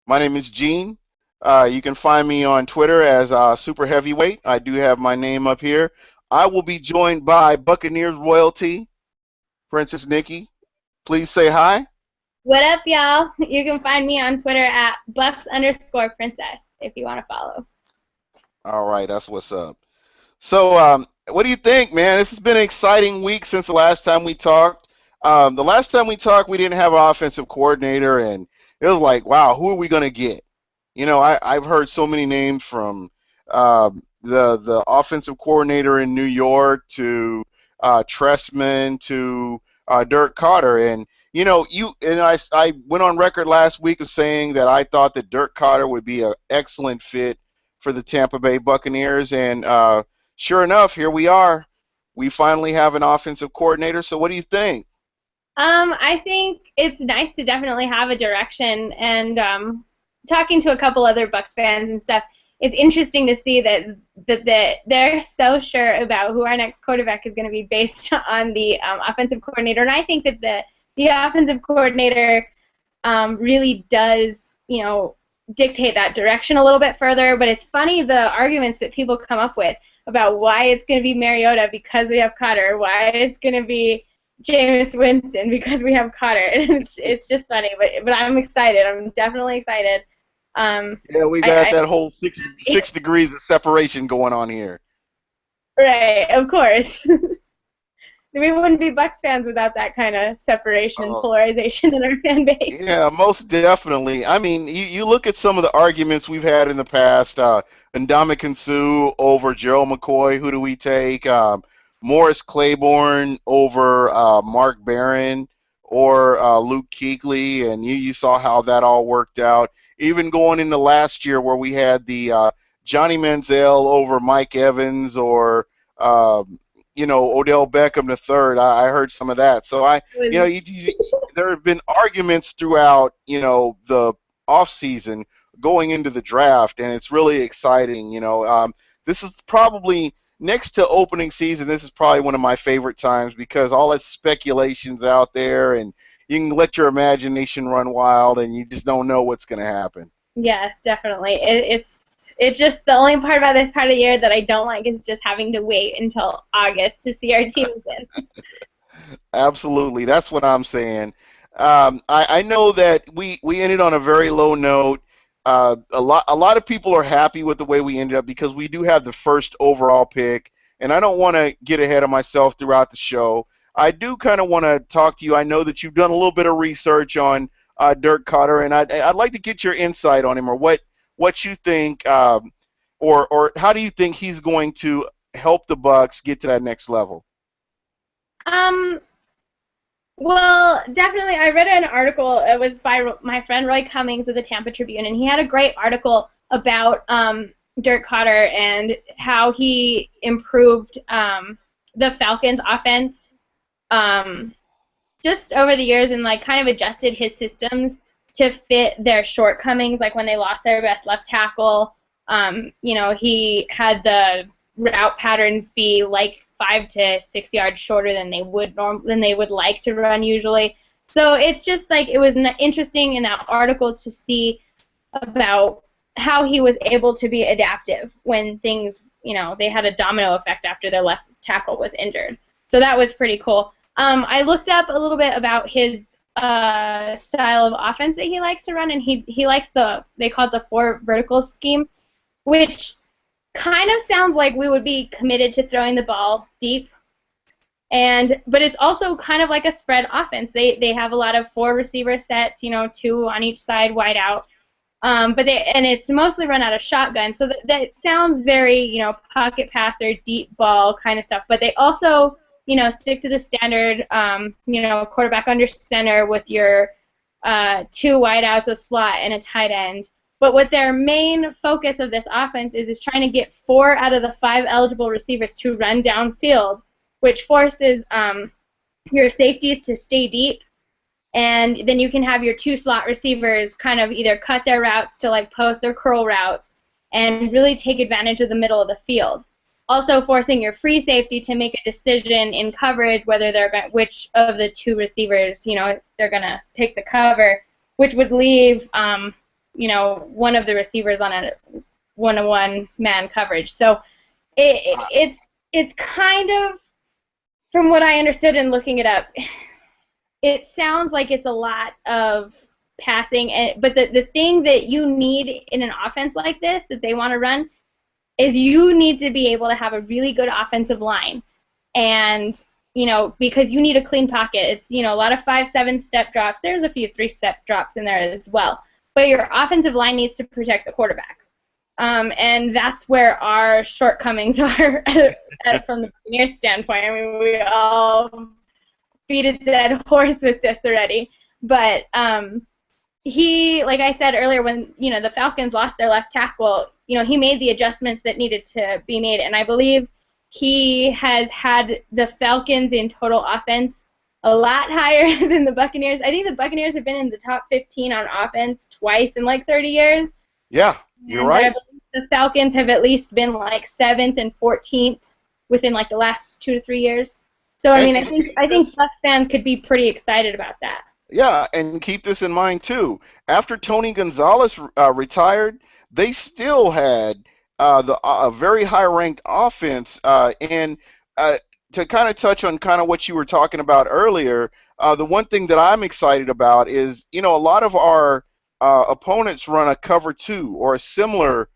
My name is Gene. You can find me on Twitter as Super Heavyweight. I do have my name up here. I will be joined by Buccaneers royalty, Princess Nikki. Please say hi. What up, y'all? You can find me on Twitter at Bucks_princess if you want to follow. All right, that's what's up. So, what do you think, man? This has been an exciting week since the last time we talked. The last time we talked, we didn't have an offensive coordinator, and it was like, wow, who are we going to get? I've heard so many names from the offensive coordinator in New York to Tressman to Dirk Carter, and I went on record last week of saying that I thought that Dirk Carter would be an excellent fit for the Tampa Bay Buccaneers, and sure enough, here we are. We finally have an offensive coordinator. So, what do you think? I think it's nice to definitely have a direction, and talking to a couple other Bucks fans and stuff, it's interesting to see that they're so sure about who our next quarterback is going to be based on the offensive coordinator, and I think that the offensive coordinator really does, dictate that direction a little bit further. But it's funny the arguments that people come up with about why it's going to be Mariota because we have Cotter, why it's going to be Jameis Winston because we have Cotter. It's just funny, but I'm excited. I'm definitely excited. Yeah, we got I that whole six degrees of separation going on here. right, of course. We wouldn't be Bucks fans without that kind of separation and Uh, polarization in our fan base. yeah, most definitely. I mean, you look at some of the arguments we've had in the past. Ndamukong Suh over Gerald McCoy. Who do we take? Morris Claiborne over Mark Barron or Luke Kuechly, and you saw how that all worked out. Even going into last year where we had the Johnny Manziel over Mike Evans or Odell Beckham the third. I heard some of that. So It was there have been arguments throughout, the off season going into the draft, and it's really exciting. This is probably next to opening season. This is probably one of my favorite times because all that speculation's out there, and you can let your imagination run wild, and you just don't know what's going to happen. Yeah, definitely. It's just the only part about this part of the year that I don't like is just having to wait until August to see our teams in. Absolutely, that's what I'm saying. I know that we ended on a very low note. A lot of people are happy with the way we ended up because we do have the first overall pick, and I don't want to get ahead of myself throughout the show. I do kind of want to talk to you. I know that you've done a little bit of research on Dirk Cotter, and I'd like to get your insight on him or what you think, or how do you think he's going to help the Bucks get to that next level? Um, well, definitely. I read an article. It was by my friend Roy Cummings of the Tampa Tribune, and he had a great article about Dirk Cotter and how he improved the Falcons' offense um, just over the years and like kind of adjusted his systems to fit their shortcomings. Like when they lost their best left tackle, he had the route patterns be like 5 to 6 yards shorter than they would like to run usually. So it's just like it was interesting in that article to see about how he was able to be adaptive when things, they had a domino effect after their left tackle was injured. So that was pretty cool. I looked up a little bit about his style of offense that he likes to run, and he likes they call it the four vertical scheme, which kind of sounds like we would be committed to throwing the ball deep, but it's also kind of like a spread offense. They have a lot of four receiver sets, two on each side, wide out. And it's mostly run out of shotgun, so that sounds very, pocket passer, deep ball kind of stuff. But they also, stick to the standard, quarterback under center with your two wideouts, a slot, and a tight end. But what their main focus of this offense is trying to get 4 out of the 5 eligible receivers to run downfield, which forces your safeties to stay deep, and then you can have your 2 slot receivers kind of either cut their routes to like post or curl routes and really take advantage of the middle of the field. Also forcing your free safety to make a decision in coverage whether which of the 2 receivers, they're going to pick to cover, which would leave one of the receivers on a one-on-one man coverage. So it's kind of, from what I understood in looking it up, it sounds like it's a lot of passing. But the thing that you need in an offense like this that they want to run is you need to be able to have a really good offensive line. And, because you need a clean pocket. It's, a lot of 5-7 step drops. There's a few 3-step drops in there as well. But your offensive line needs to protect the quarterback. And that's where our shortcomings are from the Buccaneers standpoint. I mean, we all beat a dead horse with this already. But he, like I said earlier, when, the Falcons lost their left tackle, he made the adjustments that needed to be made. And I believe he has had the Falcons in total offense a lot higher than the Buccaneers. I think the Buccaneers have been in the top 15 on offense twice in like 30 years. Yeah, you're right. The Falcons have at least been like 7th and 14th within like the last 2 to 3 years. So I mean, I think Bucs fans could be pretty excited about that. Yeah, and keep this in mind too. After Tony Gonzalez retired, they still had a very high-ranked offense. And to kind of touch on kind of what you were talking about earlier, the one thing that I'm excited about is, a lot of our opponents run a cover 2 or a similar,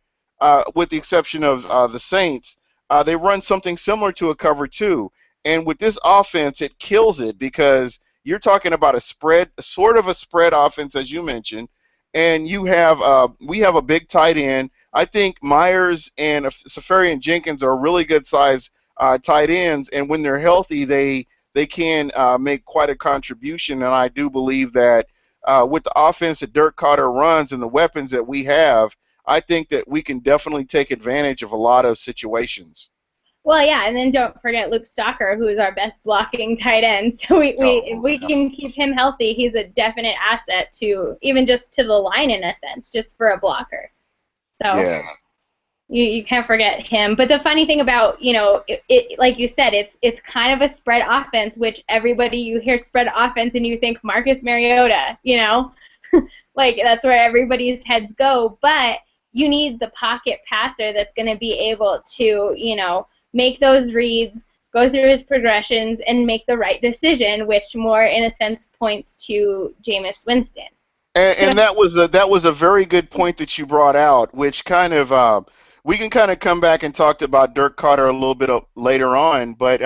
with the exception of the Saints. They run something similar to a cover 2. And with this offense, it kills it because you're talking about a spread, sort of a spread offense, as you mentioned, and we have a big tight end. I think Myers and Safarian Jenkins are really good size tight ends, and when they're healthy, they can make quite a contribution. And I do believe that with the offense that Dirk Carter runs and the weapons that we have, I think that we can definitely take advantage of a lot of situations. Well, yeah, and then don't forget Luke Stalker, who is our best blocking tight end. So if we can keep him healthy, he's a definite asset to even just to the line in a sense, just for a blocker. So yeah. you can't forget him. But the funny thing about, like you said, it's kind of a spread offense, which you hear spread offense and you think Marcus Mariota, like that's where everybody's heads go. But you need the pocket passer that's going to be able to, make those reads, go through his progressions, and make the right decision, which more, in a sense, points to Jameis Winston. And that was a very good point that you brought out, which kind of we can kind of come back and talk about Dirk Carter a little bit later on. But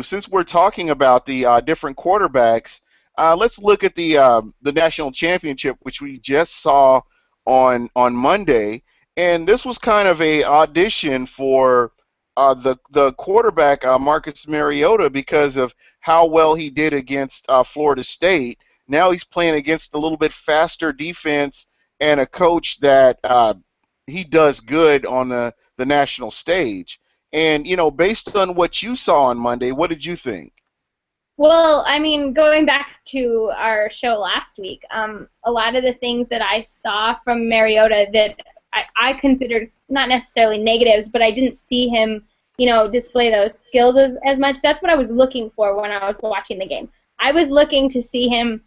since we're talking about the different quarterbacks, let's look at the national championship, which we just saw on Monday, and this was kind of a audition for the quarterback Marcus Mariota because of how well he did against Florida State. Now he's playing against a little bit faster defense and a coach that he does good on the national stage. And based on what you saw on Monday, what did you think? Well, I mean, going back to our show last week, a lot of the things that I saw from Mariota that I considered not necessarily negatives, but I didn't see him, display those skills as much. That's what I was looking for when I was watching the game. I was looking to see him,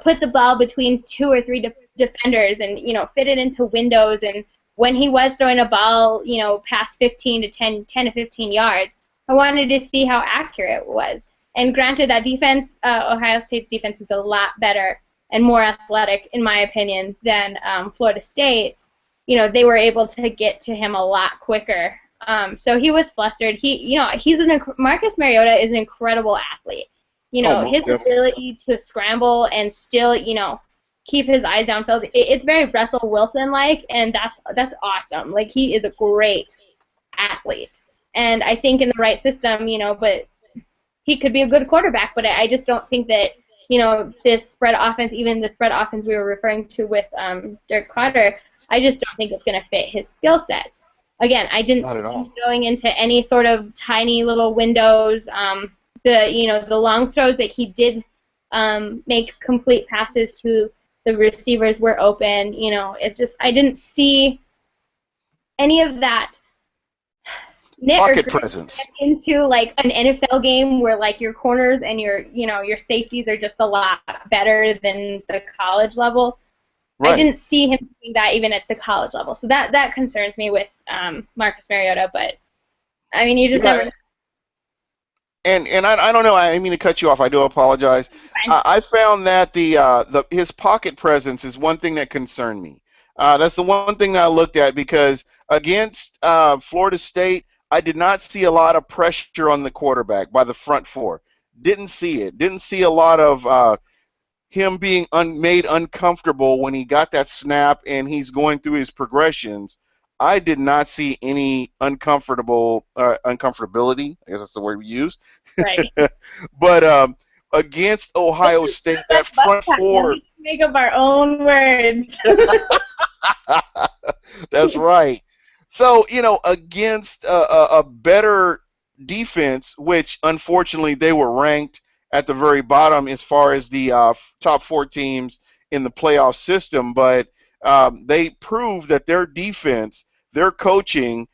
put the ball between 2 or 3 defenders and, fit it into windows. And when he was throwing a ball, past 10 to 15 yards, I wanted to see how accurate it was. And granted, that defense, Ohio State's defense is a lot better and more athletic, in my opinion, than Florida State's. They were able to get to him a lot quicker. So he was flustered. Marcus Mariota is an incredible athlete. His ability to scramble and still, keep his eyes downfield, it's very Russell Wilson-like, and that's awesome. Like, he is a great athlete. And I think in the right system, but he could be a good quarterback, but I just don't think that, this spread offense, even the spread offense we were referring to with Dirk Carter, I just don't think it's going to fit his skill set. Again, I didn't see him going into any sort of tiny little windows. The long throws that he did make complete passes to the receivers were open. I didn't see any of that pocket presence into like an NFL game where like your corners and your safeties are just a lot better than the college level. I Right. didn't see him doing that even at the college level. So that concerns me with Marcus Mariota. But I mean, you just never Yeah. know. And I don't know. I didn't mean to cut you off. I do apologize. Fine. I found that the his pocket presence is one thing that concerned me. That's the one thing that I looked at because against Florida State, I did not see a lot of pressure on the quarterback by the front four. Didn't see it. Didn't see a lot of him being made uncomfortable when he got that snap and he's going through his progressions. I did not see any uncomfortability. I guess that's the word we use. Right. But against Ohio State, that That's bus front time. four. We can make up our own words. That's right. So, against a better defense, which unfortunately they were ranked at the very bottom as far as the top four teams in the playoff system, but they proved that their defense, their coaching,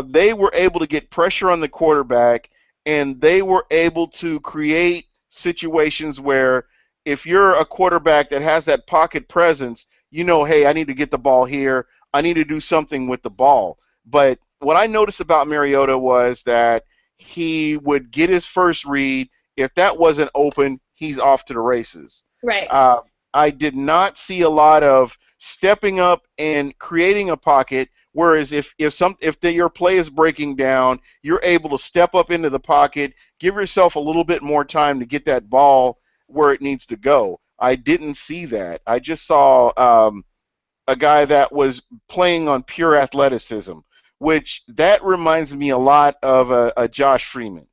they were able to get pressure on the quarterback and they were able to create situations where if you're a quarterback that has that pocket presence, hey, I need to get the ball here. I need to do something with the ball. But what I noticed about Mariota was that he would get his first read. If that wasn't open, he's off to the races. Right. Uh, I did not see a lot of stepping up and creating a pocket. Whereas your play is breaking down, you're able to step up into the pocket, give yourself a little bit more time to get that ball where it needs to go. I didn't see that. I just saw a guy that was playing on pure athleticism, which that reminds me a lot of a Josh Freeman.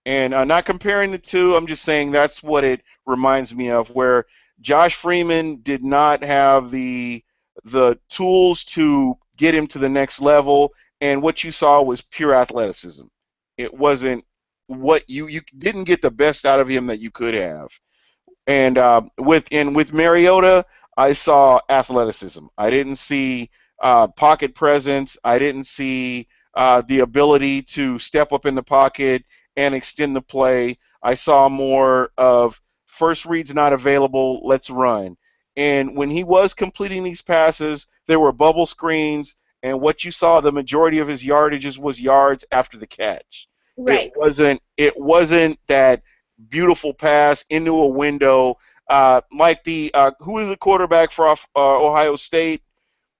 And not comparing the two, I'm just saying that's what it reminds me of, where Josh Freeman did not have the tools to get him to the next level, and what you saw was pure athleticism. It wasn't what you didn't get the best out of him that you could have. And with Mariota, I saw athleticism. I didn't see pocket presence. I didn't see the ability to step up in the pocket and extend the play. I saw more of first reads not available. Let's run. And when he was completing these passes, there were bubble screens, and what you saw, the majority of his yardages was yards after the catch. Right. It wasn't that beautiful pass into a window like the who is the quarterback for Ohio State?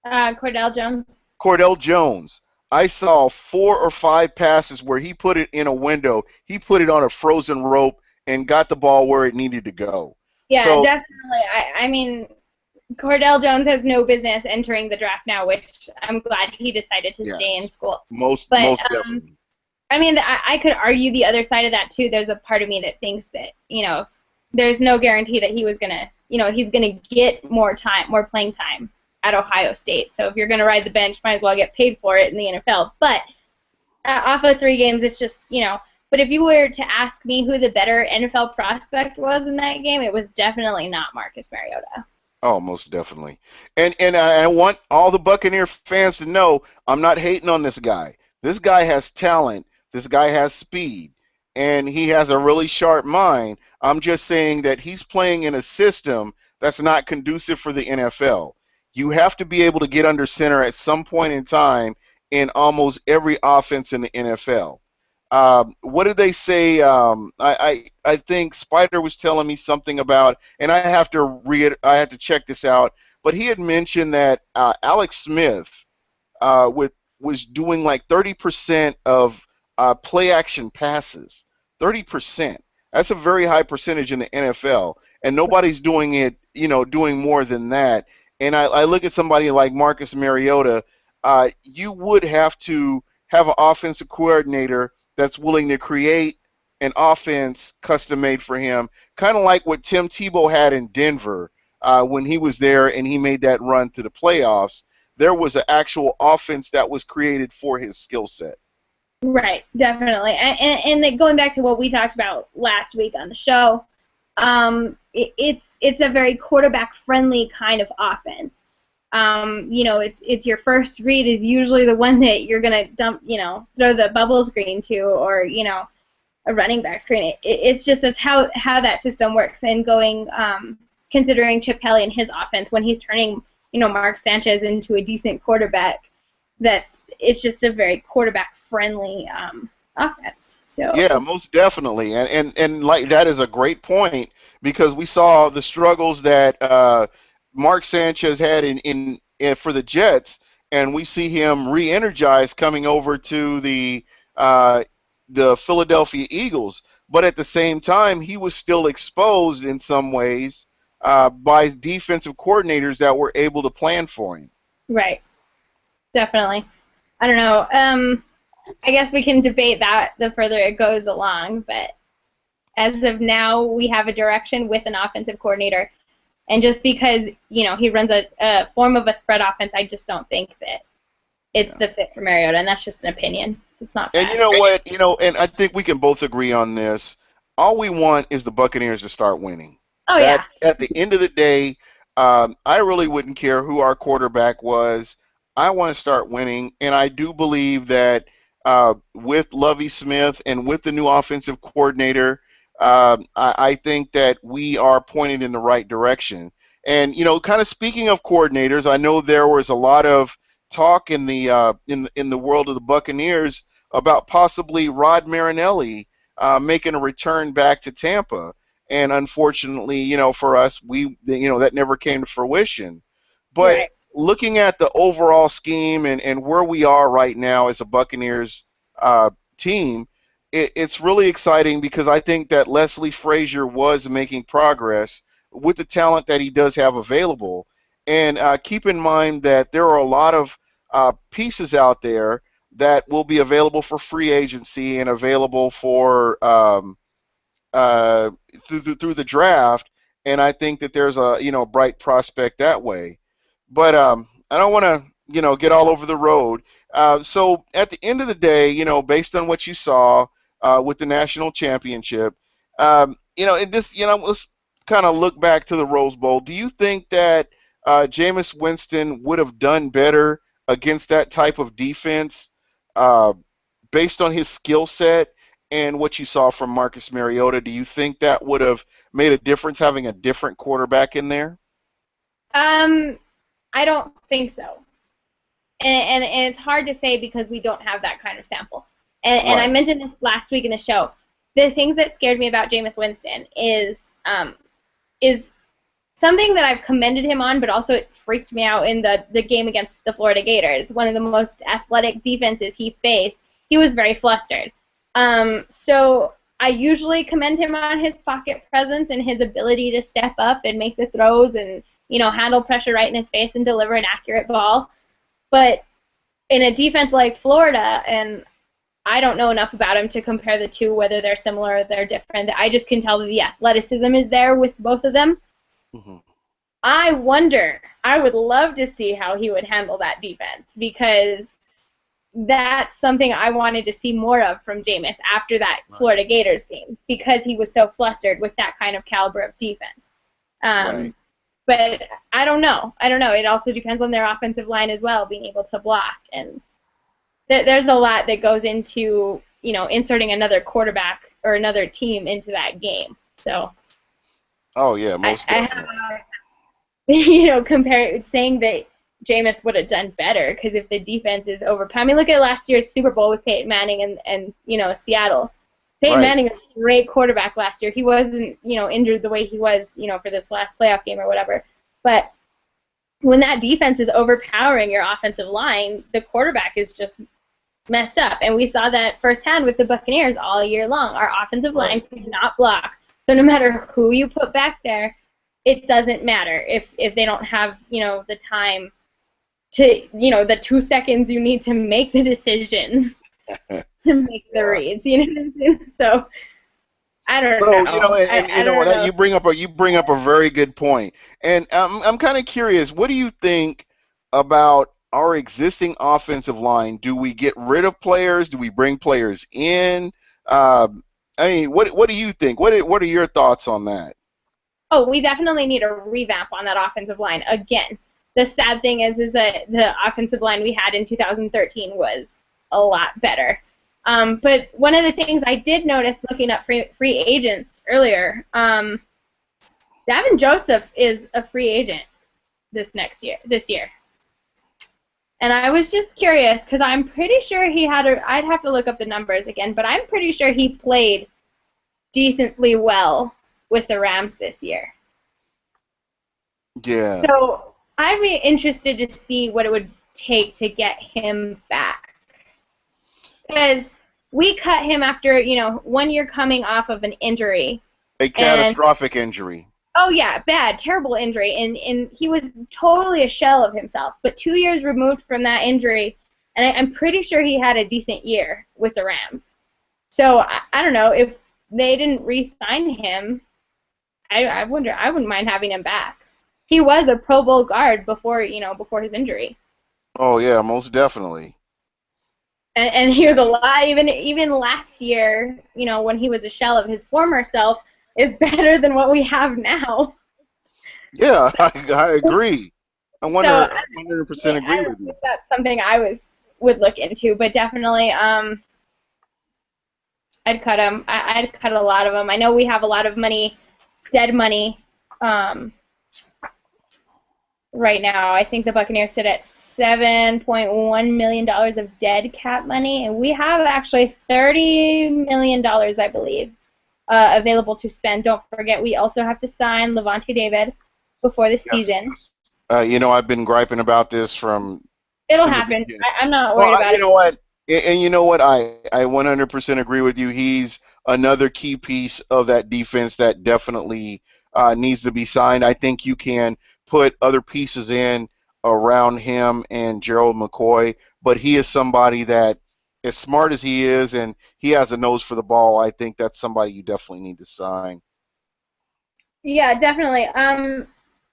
Cordell Jones. Cordell Jones. I saw 4 or 5 passes where he put it in a window. He put it on a frozen rope and got the ball where it needed to go. Yeah, So definitely. I mean, Cordell Jones has no business entering the draft now, which I'm glad he decided to stay in yes, school. most But most definitely. I mean, I could argue the other side of that too. There's a part of me that thinks that there's no guarantee that he's gonna get more time, more playing time at Ohio State. So if you're gonna ride the bench, might as well get paid for it in the NFL. But off of 3 games, it's just But if you were to ask me who the better NFL prospect was in that game, it was definitely not Marcus Mariota. Oh, most definitely. And I want all the Buccaneer fans to know I'm not hating on this guy. This guy has talent. This guy has speed. And he has a really sharp mind. I'm just saying that he's playing in a system that's not conducive for the NFL. You have to be able to get under center at some point in time in almost every offense in the NFL. What did they say? I think Spider was telling me something about, and I have to I have to check this out. But he had mentioned that Alex Smith was doing like 30% of play action passes. 30%. That's a very high percentage in the NFL, and nobody's doing it. Doing more than that. And I look at somebody like Marcus Mariota. You would have to have an offensive coordinator that's willing to create an offense custom made for him, kind of like what Tim Tebow had in Denver when he was there and he made that run to the playoffs. There was an actual offense that was created for his skill set. Right, definitely. And going back to what we talked about last week on the show, it's a very quarterback-friendly kind of offense. It's your first read is usually the one that you're gonna throw the bubble screen to, or a running back screen. It's just that's how that system works. And considering Chip Kelly and his offense when he's turning Mark Sanchez into a decent quarterback. It's just a very quarterback-friendly offense. So Yeah, most definitely, and like that is a great point because we saw the struggles that Mark Sanchez had for the Jets, and we see him re-energized coming over to uh, the Philadelphia Eagles. But at the same time, he was still exposed in some ways by defensive coordinators that were able to plan for him. right, definitely. I don't know. I guess we can debate that the further it goes along, but as of now, we have a direction with an offensive coordinator. And just because, he runs a form of a spread offense, I just don't think that it's the fit for Mariota, and that's just an opinion. It's not And you fact. know what? And I think we can both agree on this. All we want is the Buccaneers to start winning. Oh, That yeah. at the end of the day, I really wouldn't care who our quarterback was. I want to start winning, and I do believe that with Lovie Smith and with the new offensive coordinator, I think that we are pointed in the right direction. And kind of speaking of coordinators, I know there was a lot of talk in the world of the Buccaneers about possibly Rod Marinelli making a return back to Tampa. And unfortunately, for us, that never came to fruition. But Right. looking at the overall scheme and where we are right now as a Buccaneers team, it's really exciting because I think that Leslie Frazier was making progress with the talent that he does have available. And keep in mind that there are a lot of pieces out there that will be available for free agency and available for uh, through the draft, and I think that there's a bright prospect that way. But I don't want to get all over the road. So at the end of the day, based on what you saw with the national championship, in this, let's kind of look back to the Rose Bowl. Do you think that Jameis Winston would have done better against that type of defense uh, based on his skill set and what you saw from Marcus Mariota? Do you think that would have made a difference having a different quarterback in there? Um, I don't think so. And it's hard to say because we don't have that kind of sample. And I Right. mentioned this last week in the show. The things that scared me about Jameis Winston is something that I've commended him on, but also it freaked me out in the game against the Florida Gators. One of the most athletic defenses he faced, he was very flustered. So I usually commend him on his pocket presence and his ability to step up and make the throws and, handle pressure right in his face and deliver an accurate ball. But in a defense like Florida, and I don't know enough about him to compare the two, whether they're similar or they're different. I just can tell that the athleticism is there with both of them. Hmm. I wonder, I would love to see how he would handle that defense because that's something I wanted to see more of from Jameis after that Right. Florida Gators game because he was so flustered with that kind of caliber of defense. Right. Um, but I don't know. I don't know. It also depends on their offensive line as well, being able to block. And there's a lot that goes into, inserting another quarterback or another team into that game. So Oh yeah, I most have definitely. compare saying that Jameis would have done better because if the defense is overpowered. I mean, look at last year's Super Bowl with Peyton Manning and Seattle. Peyton Right. Manning was a great quarterback last year. He wasn't, injured the way he was, for this last playoff game or whatever. But when that defense is overpowering your offensive line, the quarterback is just messed up. And we saw that firsthand with the Buccaneers all year long. Our offensive line Right. could not block. So no matter who you put back there, it doesn't matter if they don't have, the time to, the 2 seconds you need to make the decision to make the Yeah. reads. You know what I'm saying? So I don't So know. and I don't that know. you bring up a very good point, and I'm kind of curious. What do you think about our existing offensive line? Do we get rid of players? Do we bring players in? Um, I mean, what do you think? What are your thoughts on that? Oh, we definitely need a revamp on that offensive line. Again, the sad thing is that the offensive line we had in 2013 was a lot better. But one of the things I did notice looking up free agents earlier, Davin Joseph is a free agent. this year. And I was just curious because I'm pretty sure he had I'd have to look up the numbers again, but I'm pretty sure he played decently well with the Rams this year. Yeah. So I'd be interested to see what it would take to get him back. Because we cut him after, 1 year coming off of an injury. A catastrophic injury. Oh, yeah, bad, terrible injury. And he was totally a shell of himself. But 2 years removed from that injury, and I'm pretty sure he had a decent year with the Rams. So I don't know, if they didn't re-sign him, I wouldn't mind having him back. He was a Pro Bowl guard before his injury. Oh, yeah, most definitely. And he was a lot, even last year, when he was a shell of his former self, is better than what we have now. Yeah, I agree. I 100% agree with you. That's something I would look into, but definitely I'd cut him. I'd cut a lot of them. I know we have a lot of money, dead money, right now. I think the Buccaneers sit at $7.1 million of dead cap money, and we have actually $30 million, I believe, available to spend. Don't forget, we also have to sign Levante David before the season. I've been griping about this from... It'll happen. I'm not worried about it. You know what? And you know what? I 100% agree with you. He's another key piece of that defense that definitely needs to be signed. I think you can put other pieces in around him and Gerald McCoy, but he is somebody that, as smart as he is, and he has a nose for the ball, I think that's somebody you definitely need to sign. Yeah, definitely.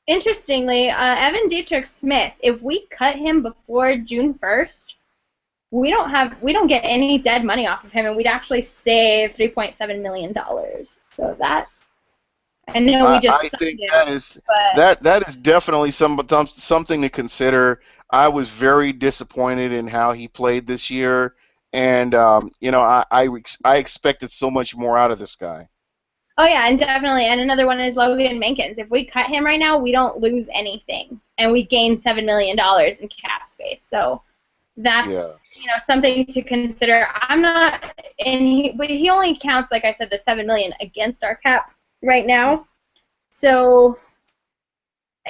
Interestingly, Evan Dietrich Smith, if we cut him before June 1st, we don't get any dead money off of him, and we'd actually save $3.7 million. So that, I know we just I think that is definitely something to consider. I was very disappointed in how he played this year, and I expected so much more out of this guy. Oh yeah, and definitely. And another one is Logan Mankins. If we cut him right now, we don't lose anything, and we gain $7 million in cap space. So that's something to consider. I'm not, but he only counts, like I said, the $7 million against our cap right now. So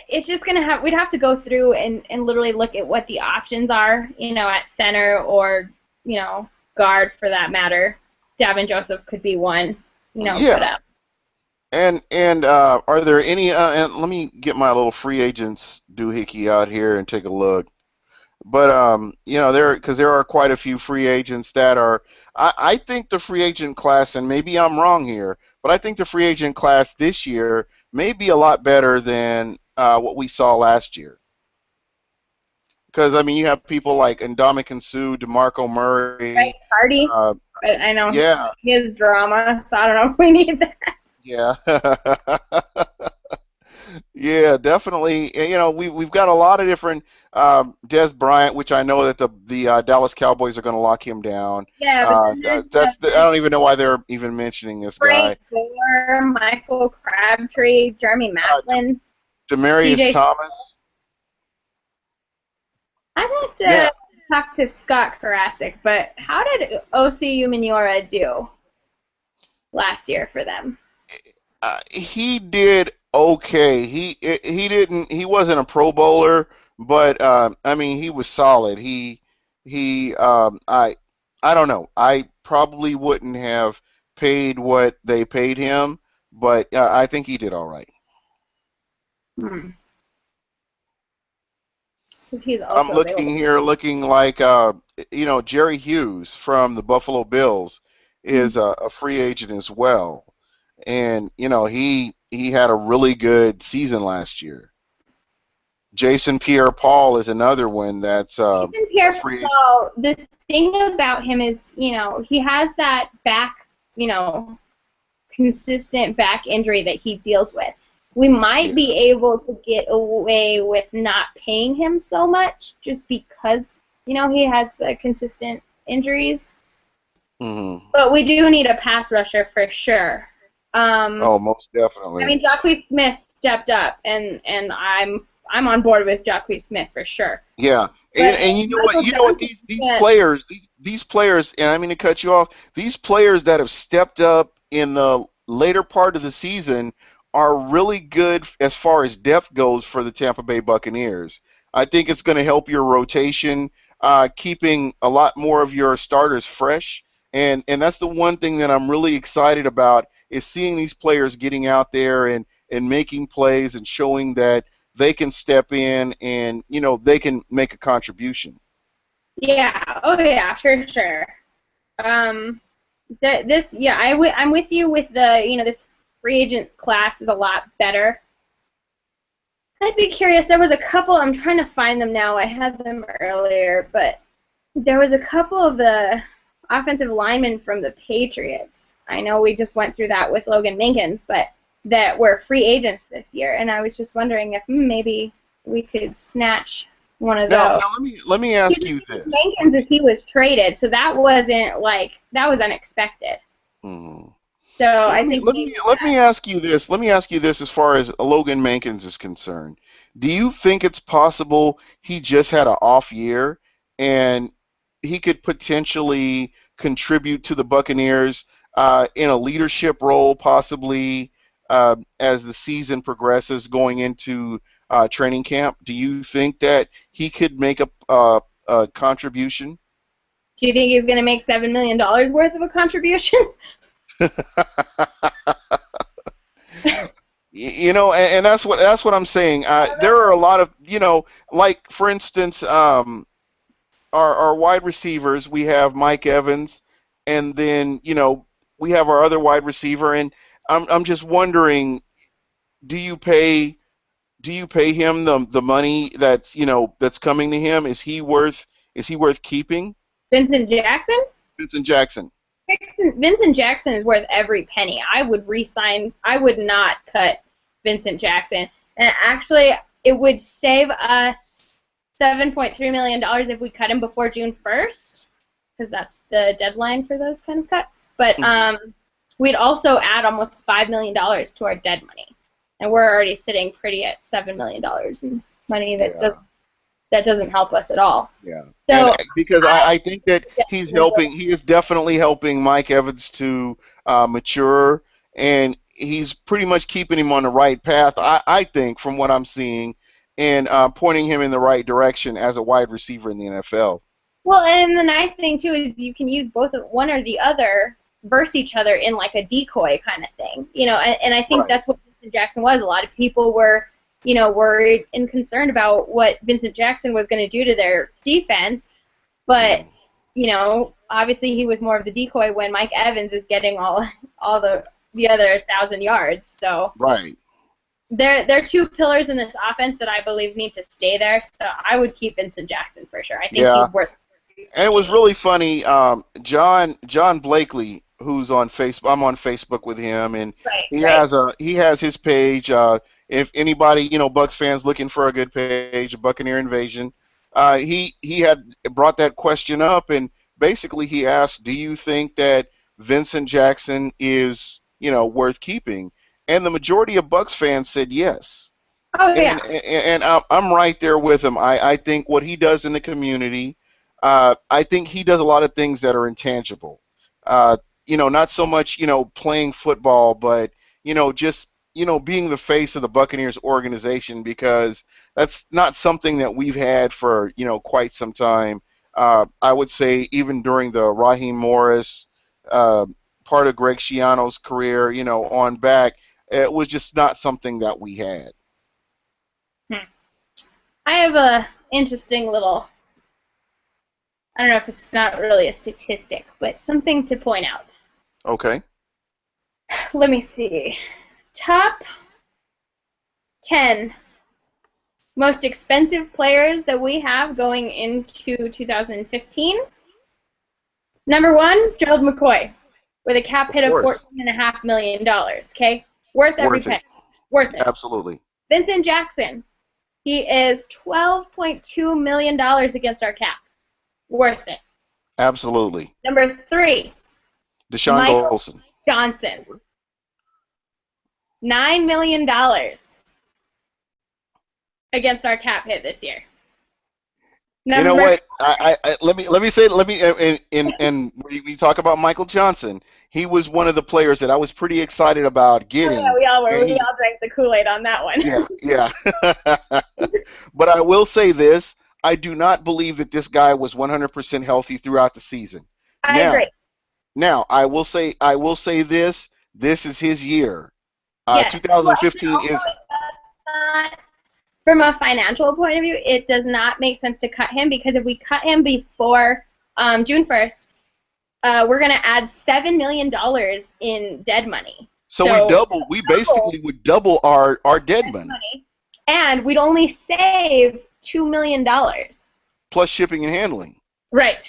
it's just we'd have to go through and literally look at what the options are, at center or, guard for that matter. Davin Joseph could be one, put up. And are there any, and let me get my little free agents doohickey out here and take a look. But, there are quite a few free agents that are, I think the free agent class, and maybe I'm wrong here, but I think the free agent class this year may be a lot better than what we saw last year. Because, you have people like Ndamukong Suh, DeMarco Murray. Right, Hardy. But I know he has drama, so I don't know if we need that. Yeah. Yeah, definitely. We've got a lot of different Dez Bryant, which I know that the Dallas Cowboys are going to lock him down. Yeah, I don't even know why they're even mentioning this guy. Gore, Michael Crabtree, Jeremy Maclin, Demaryius Thomas. I'd have to talk to Scott Karasik, but how did O.C. Umenyiora do last year for them? He did okay. He wasn't a Pro Bowler, but he was solid. I don't know. I probably wouldn't have paid what they paid him, but I think he did all right. He's also I'm looking like Jerry Hughes from the Buffalo Bills is a free agent as well. And he had a really good season last year. Jason Pierre-Paul is another one that's Jason Pierre-Paul. The thing about him is, he has that back, consistent back injury that he deals with. We might be able to get away with not paying him so much just because, he has the consistent injuries. Mm-hmm. But we do need a pass rusher for sure. Most definitely. Jacques Smith stepped up, and I'm I'm on board with Jacquees Smith for sure. Yeah, But and you know what? Michael You know what? Johnson These can't. players, these players, and I mean to cut you off. These players that have stepped up in the later part of the season are really good as far as depth goes for the Tampa Bay Buccaneers. I think it's going to help your rotation, keeping a lot more of your starters fresh. And that's the one thing that I'm really excited about is seeing these players getting out there and making plays and showing that they can step in and they can make a contribution. Yeah. Oh yeah, for sure. Um, I'm with you with this free agent class is a lot better. I'd be curious. There was a couple. I'm trying to find them now. I had them earlier, but there was a couple of the offensive linemen from the Patriots. I know we just went through that with Logan Minkins, but that were free agents this year, and I was just wondering if maybe we could snatch one of Now, those. let me ask you this. Minkins, as he was traded, so that was unexpected. Mhm. So Well, I think maybe let me ask you this. Let me ask you this as far as Logan Mankins is concerned. Do you think it's possible he just had an off year and he could potentially contribute to the Buccaneers in a leadership role, possibly as the season progresses going into training camp? Do you think that he could make a contribution? do you think he's going to make $7 million worth of a contribution? And that's what I'm saying. There are a lot of, like for instance, our wide receivers. We have Mike Evans, and then we have our other wide receiver, and I'm just wondering, do you pay him the money that's coming to him? Is he worth keeping? Vincent Jackson? Vincent Jackson. Vincent Jackson is worth every penny. I would re-sign. I would not cut Vincent Jackson. And actually, it would save us $7.3 million if we cut him before June 1st, because that's the deadline for those kind of cuts. But we'd also add almost $5 million to our dead money, and we're already sitting pretty at $7 million in money Yeah. that doesn't help us at all. Yeah, and So because I think that definitely would. he is definitely helping Mike Evans to mature, and he's pretty much keeping him on the right path, I think, from what I'm seeing, and pointing him in the right direction as a wide receiver in the NFL. Well, and the nice thing too is you can use one or the other versus each other in like a decoy kind of thing, and I think Right. that's what Vincent Jackson was. A lot of people were, worried and concerned about what Vincent Jackson was going to do to their defense, but Mm. obviously he was more of the decoy when Mike Evans is getting all the other 1,000 yards. So Right. they're two pillars in this offense that I believe need to stay there. So I would keep Vincent Jackson for sure. I think Yeah, he's worth. and it was really funny. John Blakely, who's on Facebook, I'm on Facebook with him, and Right, he right. has his page. If anybody, Bucks fans looking for a good page, Buccaneer Invasion, he had brought that question up, and basically he asked, "Do you think that Vincent Jackson is worth keeping?" And the majority of Bucks fans said yes. Oh And I'm right there with him. I think what he does in the community, I think he does a lot of things that are intangible. Uh, not so much playing football, but just being the face of the Buccaneers organization, because that's not something that we've had for quite some time. I would say even during the Raheem Morris uh, part of Greg Schiano's career, on back, it was just not something that we had. yeah. I have a interesting little. I don't know if it's not really a statistic, but something to point out. Okay. Let me see. Top 10 most expensive players that we have going into 2015. Number one, Gerald McCoy, with a cap Of hit of course. $14.5 million. Okay, worth every Worth it. penny. Worth it. Absolutely. Vincent Jackson, he is $12.2 million against our cap. Worth it. Absolutely. Number three, Deshaun Michael Golson. Johnson, $9 million. against our cap hit this year. You know Number what? And we talk about Michael Johnson. He was one of the players that I was pretty excited about oh yeah, getting, we all were. and We all drank the Kool-Aid on that one. yeah, yeah. But I will say this: I do not believe that this guy was 100% healthy throughout the season. I Now, agree. now I will say this: this is his year. Yes. Well, and 2015 also is it does not, from a financial point of view, it does not make sense to cut him because if we cut him before June 1st, we're going to add $7 million in dead money. so we basically would double our dead money and we'd only save $2 million. plus shipping and handling. Right.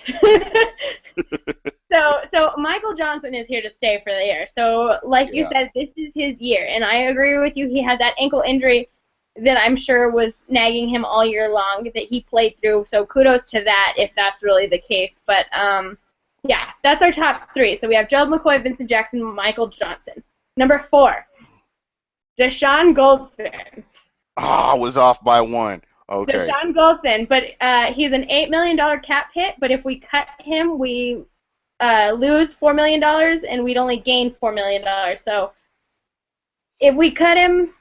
So Michael Johnson is here to stay for the year. So like you Yeah. said, this is his year, and I agree with you. He had that ankle injury that I'm sure was nagging him all year long that he played through. So kudos to that if that's really the case. But yeah, that's our top three. So we have Gerald McCoy, Vincent Jackson, Michael Johnson. Number 4, Deshaun Goldson. I was off by one. Okay. Deshaun Goldson, but he's an $8 million cap hit. But if we cut him, we lose $4 million, and we'd only gain $4 million. So if we cut him,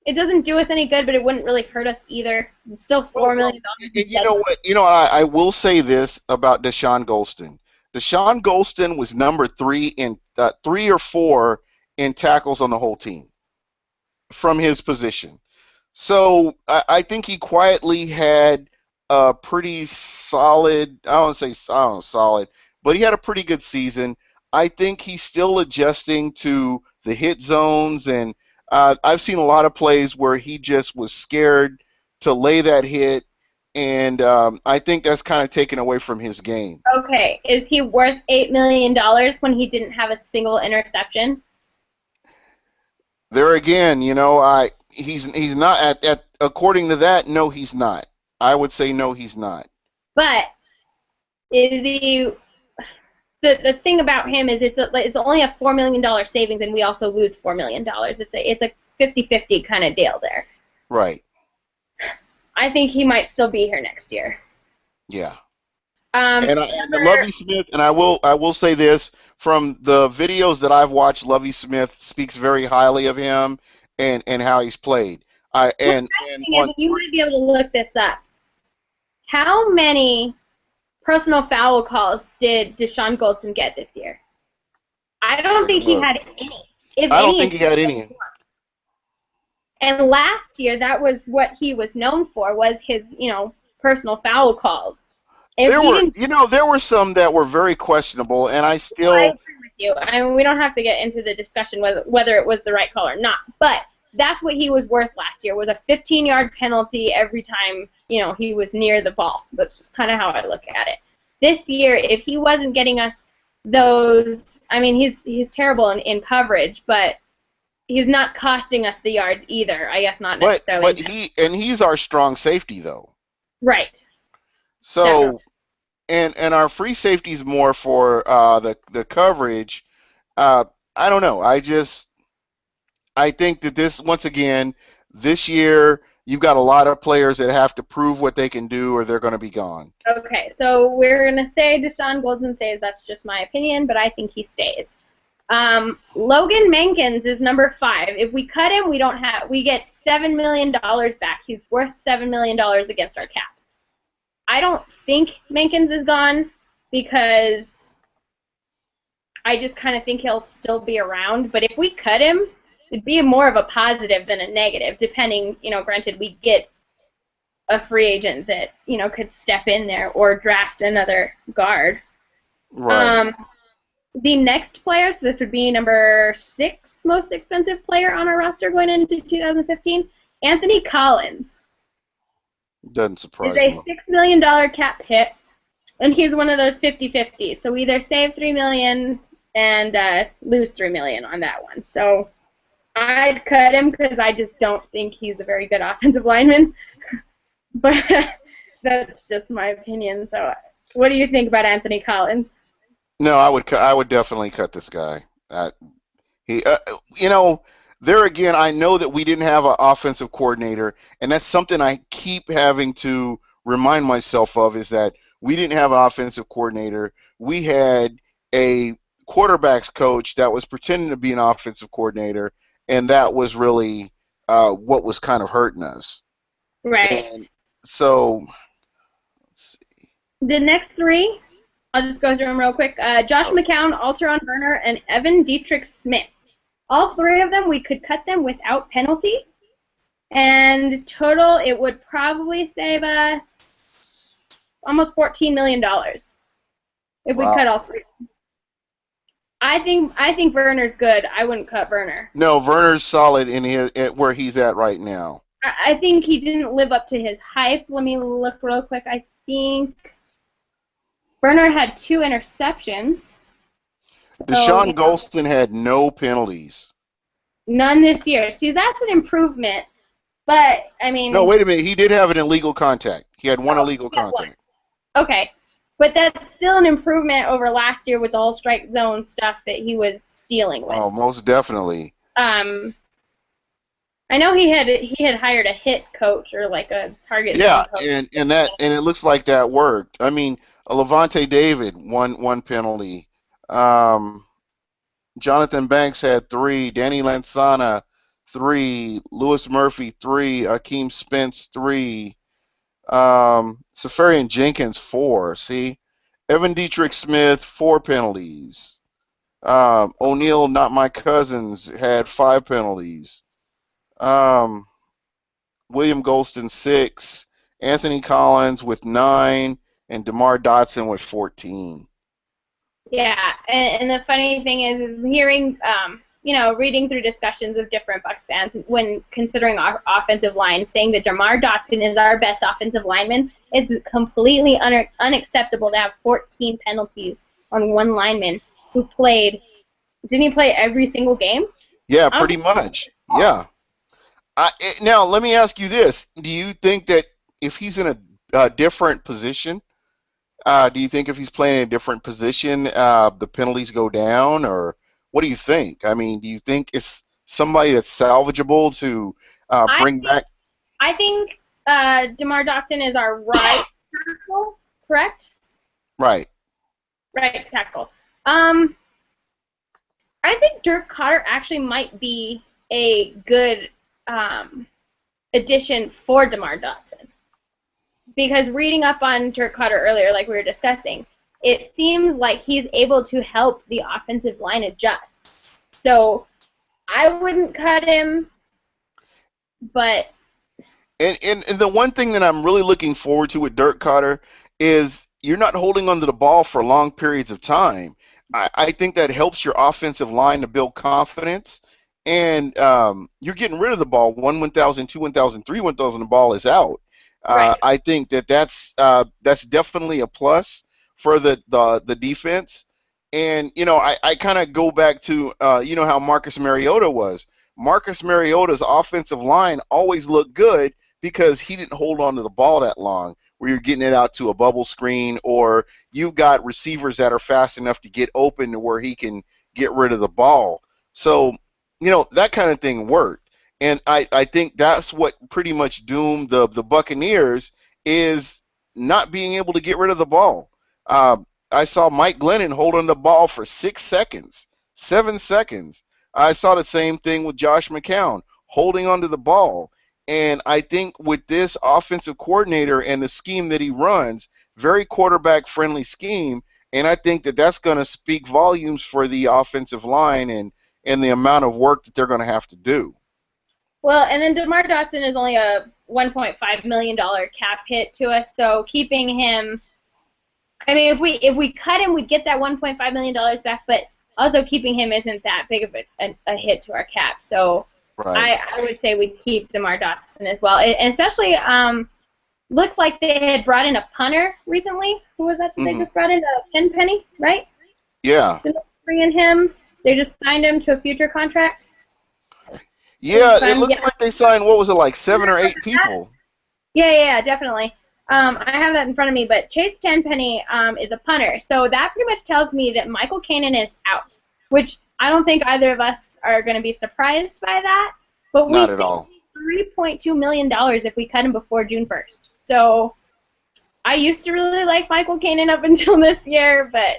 it doesn't do us any good, but it wouldn't really hurt us either. It's still $4 million. And you know what? I will say this about Deshaun Golston. Deshaun Golston was number 3 in 3 or 4 in tackles on the whole team from his position. So I think he quietly had a pretty solid. I don't say solid, but he had a pretty good season. I think he's still adjusting to the hit zones, and I've seen a lot of plays where he just was scared to lay that hit, and I think that's kind of taken away from his game. Okay, is he worth $8 million when he didn't have a single interception? There again, he's not at according to that. No, he's not. I would say no, he's not. But is he? The thing about him is it's only a $4 million savings, and we also lose $4 million. It's a 50-50 kind of deal there. Right. I think he might still be here next year. Yeah. And Lovie Smith, and I will say this, from the videos that I've watched, Lovie Smith speaks very highly of him and how he's played. You might be able to look this up. How many personal foul calls did Deshaun Goldson get this year? I don't think he had any. I don't think he had any. And last year, that was what he was known for, was his, personal foul calls. There were some that were very questionable, and I agree with you. I mean, we don't have to get into the discussion whether it was the right call or not, but that's what he was worth last year, was a 15-yard penalty every time, he was near the ball. That's just kind of how I look at it. This year, if he wasn't getting us those, I mean, he's terrible in coverage, but he's not costing us the yards either. I guess not necessarily. But he's our strong safety, though. Right. So, definitely. and our free safety is more for the coverage. I don't know. I think that this year you've got a lot of players that have to prove what they can do, or they're going to be gone. Okay, so we're going to say Deshaun Goldson stays. That's just my opinion, but I think he stays. Logan Mankins is number 5. If we cut him, we get $7 million back. He's worth $7 million against our cap. I don't think Mankins is gone because I just kind of think he'll still be around. But if we cut him, it'd be more of a positive than a negative, depending, granted, we get a free agent that, could step in there or draft another guard. Right. The next player, so this would be number 6 most expensive player on our roster going into 2015, Anthony Collins. Doesn't surprise me. He's a $6 million cap hit, and he's one of those 50-50. So we either save $3 million and lose $3 million on that one. So I'd cut him because I just don't think he's a very good offensive lineman. But that's just my opinion. So what do you think about Anthony Collins? No, I would definitely cut this guy. there again, I know that we didn't have an offensive coordinator, and that's something I keep having to remind myself of is that we didn't have an offensive coordinator. We had a quarterbacks coach that was pretending to be an offensive coordinator, and that was really what was kind of hurting us. Right. And so, let's see. The next three, I'll just go through them real quick. Josh Oh, McCown, Alteron Burner, and Evan Dietrich Smith. All three of them, we could cut them without penalty. And total, it would probably save us almost $14 million if we cut wow. all three. I think Werner's good. I wouldn't cut Werner. No, Werner's solid in where he's at right now. I think he didn't live up to his hype. Let me look real quick. I think Werner had 2 interceptions. So, Deshaun Golston had no penalties. none this year. See, that's an improvement. But, I No, mean, wait a minute. He did have an illegal contact. He had one oh, illegal yeah, one. contact. Okay. But that's still an improvement over last year with the whole strike zone stuff that he was dealing with. Oh, most definitely. Um, I know he had hired a hit coach or like a target zone Yeah, coach. and it looks like that worked. I mean, Levante David one penalty. Um, Jonathan Banks had 3. Danny Lansana 3. Lewis Murphy 3. Akeem Spence 3. Safarian Jenkins 4. See, Evan Dietrich Smith 4 penalties. O'Neal, not my cousins, had 5 penalties. Um, William Golston 6. Anthony Collins with 9, and DeMar Dotson with 14. Yeah, and the funny thing is hearing, reading through discussions of different Bucs fans when considering our offensive line, saying that Jamar Dotson is our best offensive lineman. It's completely unacceptable to have 14 penalties on one lineman who played. Didn't he play every single game? Yeah, I don't pretty much. Yeah. Now, let me ask you this. Do you think that if he's in a different position, do you think if he's playing in a different position, the penalties go down, or what do you think? I mean, do you think it's somebody that's salvageable to I bring back? I think Jamar Dotson is our right tackle, correct? Right. Right tackle. I think Dirk Cotter actually might be a good addition for DeMar Dotson. Because reading up on Dirk Cotter earlier, like we were discussing, it seems like he's able to help the offensive line adjust. So I wouldn't cut him, but And the one thing that I'm really looking forward to with Dirk Cotter is you're not holding onto the ball for long periods of time. I think that helps your offensive line to build confidence, and you're getting rid of the ball 1,000, 2 1,000, 3 1,000. The ball is out. right. I think that's definitely a plus for the defense. And I kind of go back to how Marcus Mariota was. Marcus Mariota's offensive line always looked good because he didn't hold on to the ball that long, where you're getting it out to a bubble screen, or you've got receivers that are fast enough to get open to where he can get rid of the ball. So, that kind of thing worked. And I think that's what pretty much doomed the Buccaneers is not being able to get rid of the ball. I saw Mike Glennon hold on the ball for 6 seconds, 7 seconds. I saw the same thing with Josh McCown, holding onto the ball. And I think with this offensive coordinator and the scheme that he runs, very quarterback-friendly scheme, and I think that that's going to speak volumes for the offensive line and the amount of work that they're going to have to do. Well, and then DeMar Dotson is only a $1.5 million cap hit to us, so keeping him. I mean, if we cut him, we'd get that $1.5 million back, but also keeping him isn't that big of a hit to our cap. So Right. I would say we'd keep DeMar Dotson as well. And especially, looks like they had brought in a punter recently. Who was that they Hmm. just brought in? Tenpenny, right? Yeah. Didn't they bring in him? They just signed him to a future contract? Yeah, it looks Yeah. like they signed, what was it, like 7 or 8 people? Yeah, definitely. I have that in front of me, but Chase Tenpenny is a punter, so that pretty much tells me that Michael Kanan is out, which I don't think either of us are going to be surprised by that. But we Not at saved all. $3.2 million if we cut him before June 1st. So I used to really like Michael Kanan up until this year, but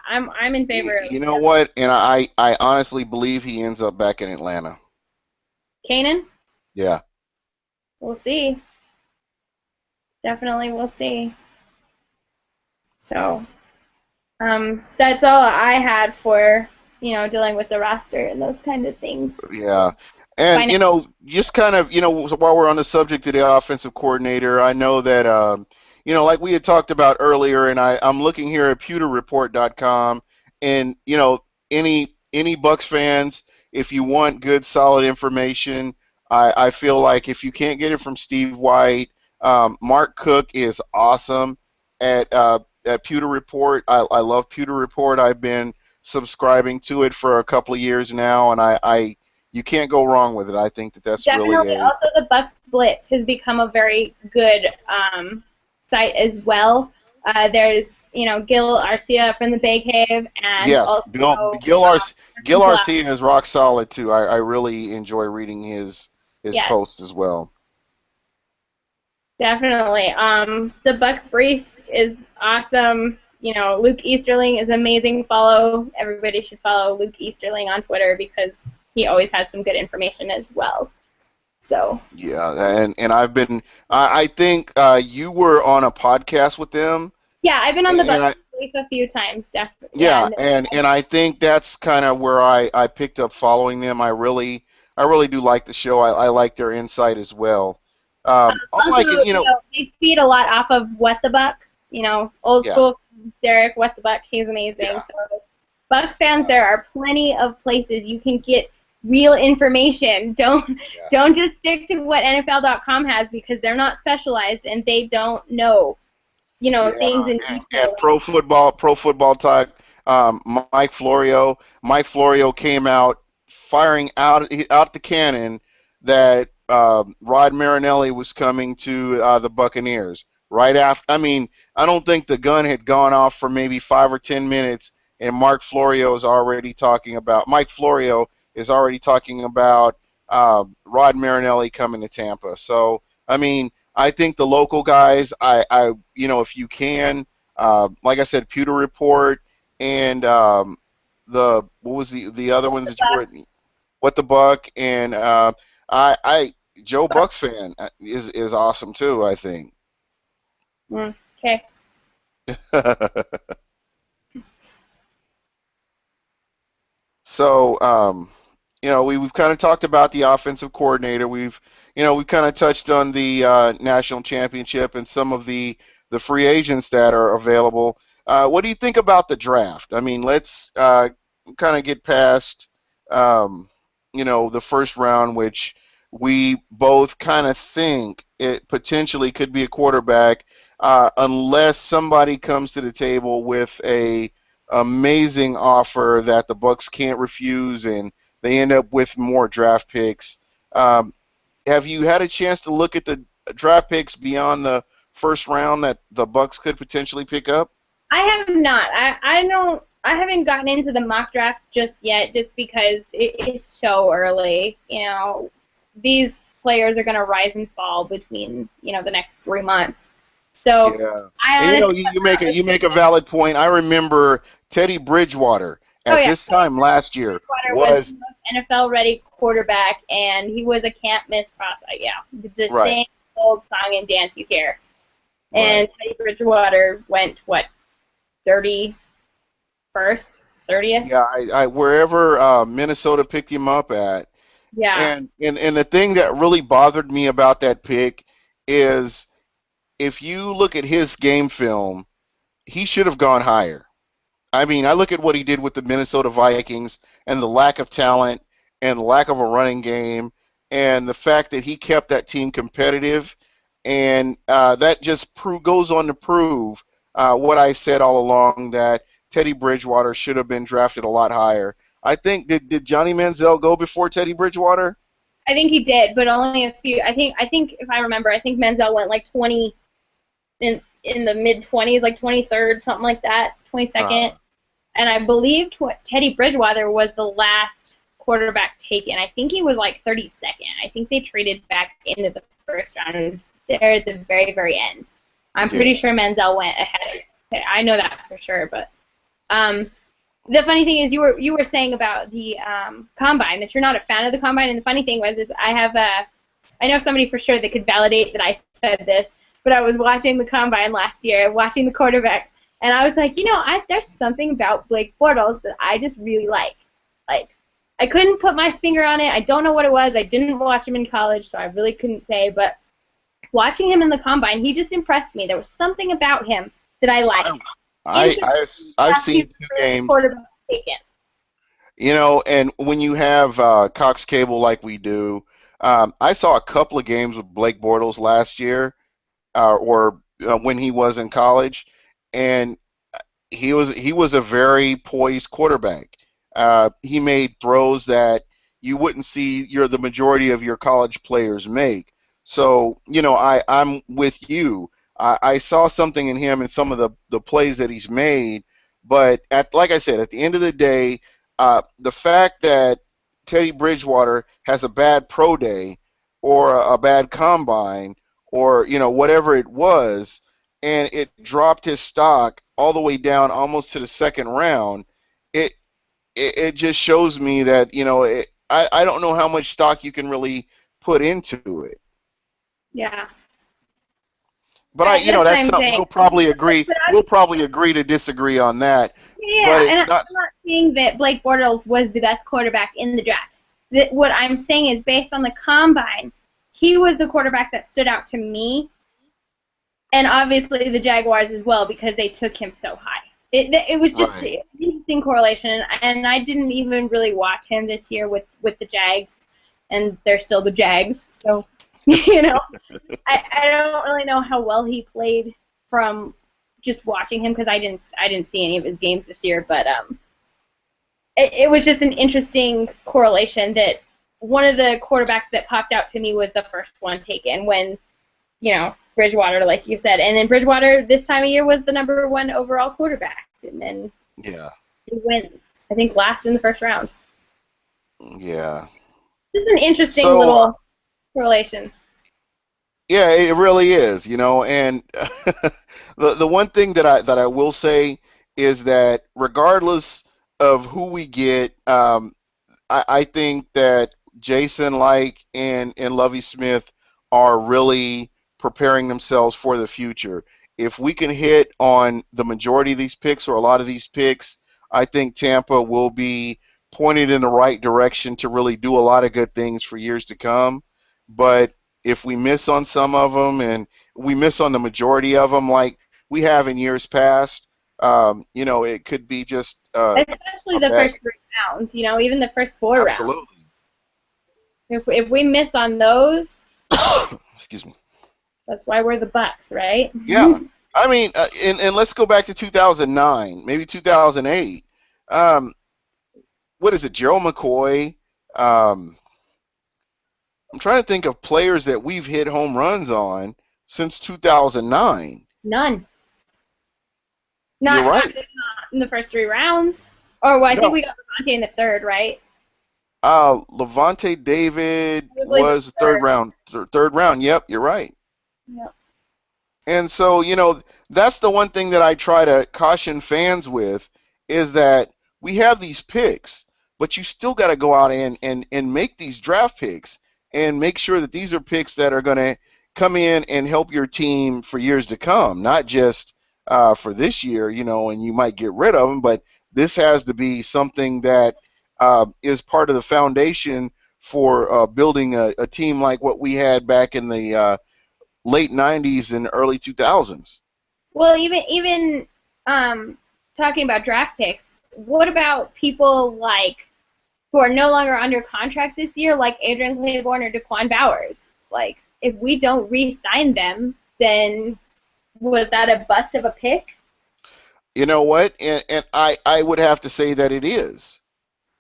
I'm in favor of You know what? And I honestly believe he ends up back in Atlanta. Kanan. Yeah. We'll see. Definitely, we'll see. So, that's all I had for dealing with the roster and those kind of things. Yeah. And, Finan- just kind of, while we're on the subject of the offensive coordinator, I know that, like we had talked about earlier, and I'm looking here at pewterreport.com, and, any Bucks fans, if you want good, solid information, I feel like if you can't get it from Steve White, Mark Cook is awesome at Pewter Report. I love Pewter Report. I've been subscribing to it for a couple of years now, and I you can't go wrong with it. I think that's really Definitely. Also, the Bucks Blitz has become a very good site as well. There's Gil Arcia from the Bay Cave, and yes. also Gil Bluff. Arcia is rock solid too. I really enjoy reading his Yes, posts as well. definitely. The Bucks Brief is awesome. Luke Easterling is an amazing follow. Everybody should follow Luke Easterling on Twitter because he always has some good information as well. So. Yeah, and I think you were on a podcast with them. Yeah, I've been on the And Bucks Brief a few times, definitely. Yeah, Yeah, and I think that's kind of where I picked up following them. I really do like the show. I like their insight as well. also, Unlike they feed a lot off of What the Buck. Old yeah, school Derek What the Buck. He's amazing. yeah, So, Bucks fans, uh, there are plenty of places you can get real information. Don't yeah, don't just stick to what NFL.com has because they're not specialized and they don't know yeah. things in And detail. pro football talk. Mike Florio came out firing out the cannon that Rod Marinelli was coming to the Buccaneers right after. I mean, I don't think the gun had gone off for maybe 5 or 10 minutes, and Mike Florio is already talking about Rod Marinelli coming to Tampa. So I mean, I think the local guys, if you can, like I said, Pewter Report and what was the other ones that you were, What the Buck, and I Joe Bucks fan is awesome too. I think. Okay. So, we've kind of talked about the offensive coordinator. We've kind of touched on the national championship and some of the free agents that are available. What do you think about the draft? I mean, let's kind of get past, the first round, which we both kind of think it potentially could be a quarterback, unless somebody comes to the table with a amazing offer that the Bucks can't refuse, and they end up with more draft picks. Um, have you had a chance to look at the draft picks beyond the first round that the Bucks could potentially pick up? I have not. I don't. I haven't gotten into the mock drafts just yet, just because it's so early. These players are going to rise and fall between the next 3 months. So Yeah, I and honestly you have make not a you looked make a into it. valid point. I remember Teddy Bridgewater Oh at yeah, this time last year Bridgewater was the was most NFL-ready quarterback, and he was a can't-miss prospect. Yeah, the right, same old song and dance you hear. right. And Teddy Bridgewater went what 31st, 30th. Yeah, I wherever Minnesota picked him up at. Yeah. And the thing that really bothered me about that pick is if you look at his game film, he should have gone higher. I mean, I look at what he did with the Minnesota Vikings and the lack of talent and the lack of a running game and the fact that he kept that team competitive. And that just goes on to prove what I said all along, that Teddy Bridgewater should have been drafted a lot higher. I think, did Johnny Manziel go before Teddy Bridgewater? I think he did, but only a few. I think if I remember, I think Menzel went like 20 in the mid 20s, like 23rd, something like that, 22nd. Uh, and I believe Teddy Bridgewater was the last quarterback taken. I think he was like 32nd. I think they traded back into the first round. It was there at the very, very end. I'm pretty Yeah. sure Menzel went ahead. I know that for sure. But the funny thing is, you were saying about the combine that you're not a fan of the combine, and the funny thing was is I know somebody for sure that could validate that I said this, but I was watching the combine last year, watching the quarterbacks, and I was like, there's something about Blake Bortles that I just really like. Like, I couldn't put my finger on it. I don't know what it was. I didn't watch him in college, so I really couldn't say. But watching him in the combine, he just impressed me. There was something about him that I liked. I've seen two games. Quarterback taken. And when you have Cox Cable like we do, I saw a couple of games with Blake Bortles last year, or when he was in college, and he was a very poised quarterback. He made throws that you wouldn't see the majority of your college players make. So I'm with you. I saw something in him and some of the plays that he's made, but like I said, at the end of the day, the fact that Teddy Bridgewater has a bad pro day or a bad combine or whatever it was, and it dropped his stock all the way down almost to the second round. It just shows me that I don't know how much stock you can really put into it. Yeah. But That's what that's I'm something saying. we'll probably agree. We'll probably agree to disagree on that. Yeah, But and it's I'm not. not saying that Blake Bortles was the best quarterback in the draft. What I'm saying is based on the combine, he was the quarterback that stood out to me, and obviously the Jaguars as well because they took him so high. It was just Right. an interesting correlation, and I didn't even really watch him this year with the Jags, and they're still the Jags, so I don't really know how well he played from just watching him because I didn't see any of his games this year, but it was just an interesting correlation that one of the quarterbacks that popped out to me was the first one taken when Bridgewater, like you said, and then Bridgewater this time of year was the number one overall quarterback, and then Yeah. he went I think last in the first round. Yeah. This is an interesting So little correlation. yeah, it really is. And the one thing that I will say is that regardless of who we get, I think that Jason and Lovie Smith are really preparing themselves for the future. If we can hit on the majority of these picks or a lot of these picks, I think Tampa will be pointed in the right direction to really do a lot of good things for years to come. But if we miss on some of them and we miss on the majority of them, like we have in years past, it could be just Especially a the bad. first 3 rounds, even the first 4 rounds. Absolutely. If we miss on those, Excuse me. that's why we're the Bucks, right? Yeah. I mean, and let's go back to 2009, maybe 2008. Um, what is it, Gerald McCoy? Um, I'm trying to think of players that we've hit home runs on since 2009. None. You're Not right. in the first 3 rounds. Or well, I think No. we got Levante in the third, right? Levante David Probably the was third third. round. Third round. Yep, you're right. Yep. And so, that's the one thing that I try to caution fans with is that we have these picks, but you still got to go out and make these draft picks and make sure that these are picks that are going to come in and help your team for years to come, not just for this year, and you might get rid of them, but this has to be something that is part of the foundation for building a team like what we had back in the late 90s and early 2000s. Well, even talking about draft picks, what about people like who are no longer under contract this year, like Adrian Claiborne or Daquan Bowers? Like, if we don't re-sign them, then was that a bust of a pick? You know what? And I would have to say that it is.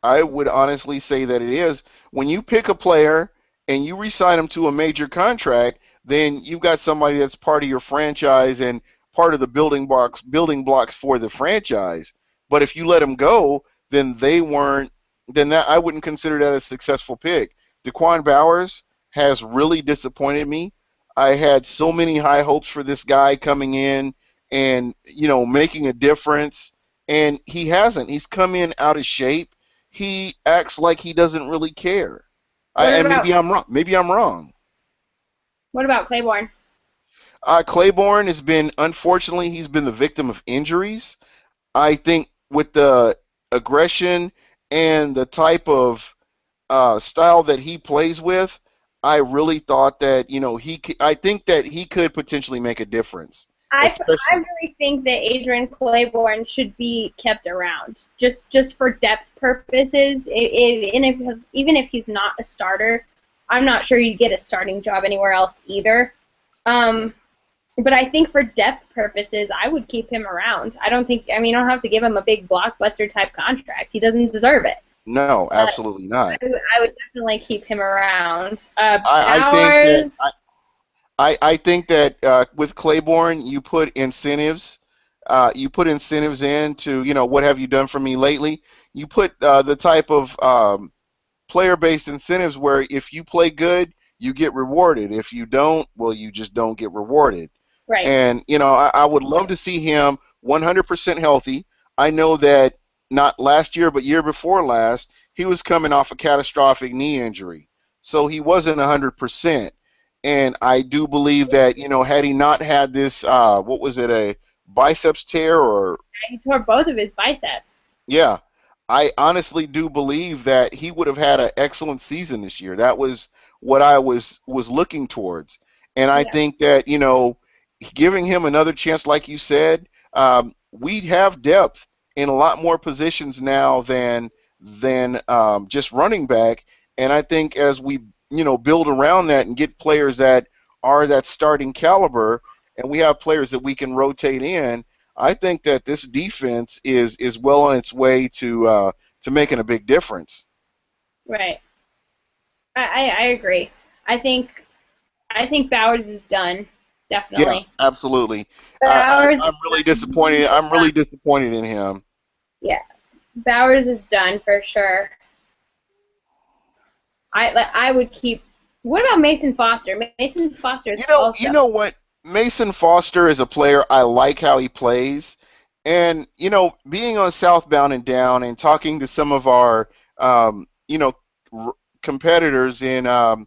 I would honestly say that it is. When you pick a player and you re-sign him to a major contract, then you've got somebody that's part of your franchise and part of the building blocks for the franchise. But if you let him go, then they weren't. Then that I wouldn't consider that a successful pick. Daquan Bowers has really disappointed me. I had so many high hopes for this guy coming in and making a difference, and he hasn't. He's come in out of shape. He acts like he doesn't really care. What And about maybe I'm wrong. Maybe I'm wrong. what about Claiborne? Claiborne has been, unfortunately, he's been the victim of injuries. I think with the aggression and the type of style that he plays with, I really thought that I think that he could potentially make a difference, I especially. really think that Adrian Claiborne should be kept around just for depth purposes. Even if he's not a starter, I'm not sure you'd get a starting job anywhere else either. But I think for depth purposes, I would keep him around. I don't think. I mean, you don't have to give him a big blockbuster type contract. He doesn't deserve it. No, But absolutely not. I would definitely keep him around. I think that Bowers. I think that with Claiborne, you put incentives in to, what have you done for me lately? You put the type of player-based incentives where if you play good, you get rewarded. If you don't, well, you just don't get rewarded. Right. And, I would love to see him 100% healthy. I know that not last year, but year before last, he was coming off a catastrophic knee injury. So he wasn't 100%. And I do believe that, had he not had this, what was it, a biceps tear or He tore both of his biceps. yeah, I honestly do believe that he would have had an excellent season this year. That was what I was looking towards, and I Yeah. think that giving him another chance, like you said, we have depth in a lot more positions now than just running back, and I think as we build around that and get players that are that starting caliber, and we have players that we can rotate in. I think that this defense is well on its way to making a big difference. Right. I agree. I think I think Bowers is done. Yeah, Definitely. absolutely. Bowers. I'm really disappointed. I'm really disappointed in him. Yeah. Bowers is done for sure. I would keep. What about Mason Foster? Mason Foster is You also. know what? Mason Foster is a player. I like how he plays, and being on Southbound and Down and talking to some of our um, you know competitors in the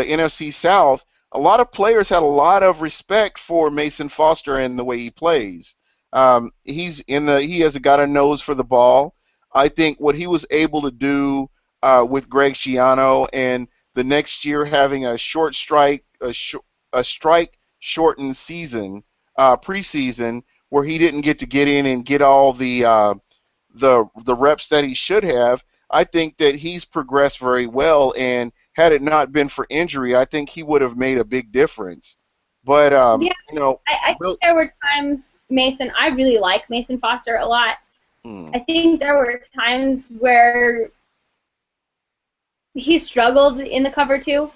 NFC South, a lot of players had a lot of respect for Mason Foster and the way he plays. He has got a nose for the ball. I think what he was able to do with Greg Schiano and the next year having a short strike, a strike shortened season, preseason, where he didn't get in and get all the reps that he should have. I think that he's progressed very well, and had it not been for injury, I think he would have made a big difference. But Yeah, I think real, there were times Mason. I really like Mason Foster a lot. mm, I think there were times where he struggled in the cover two,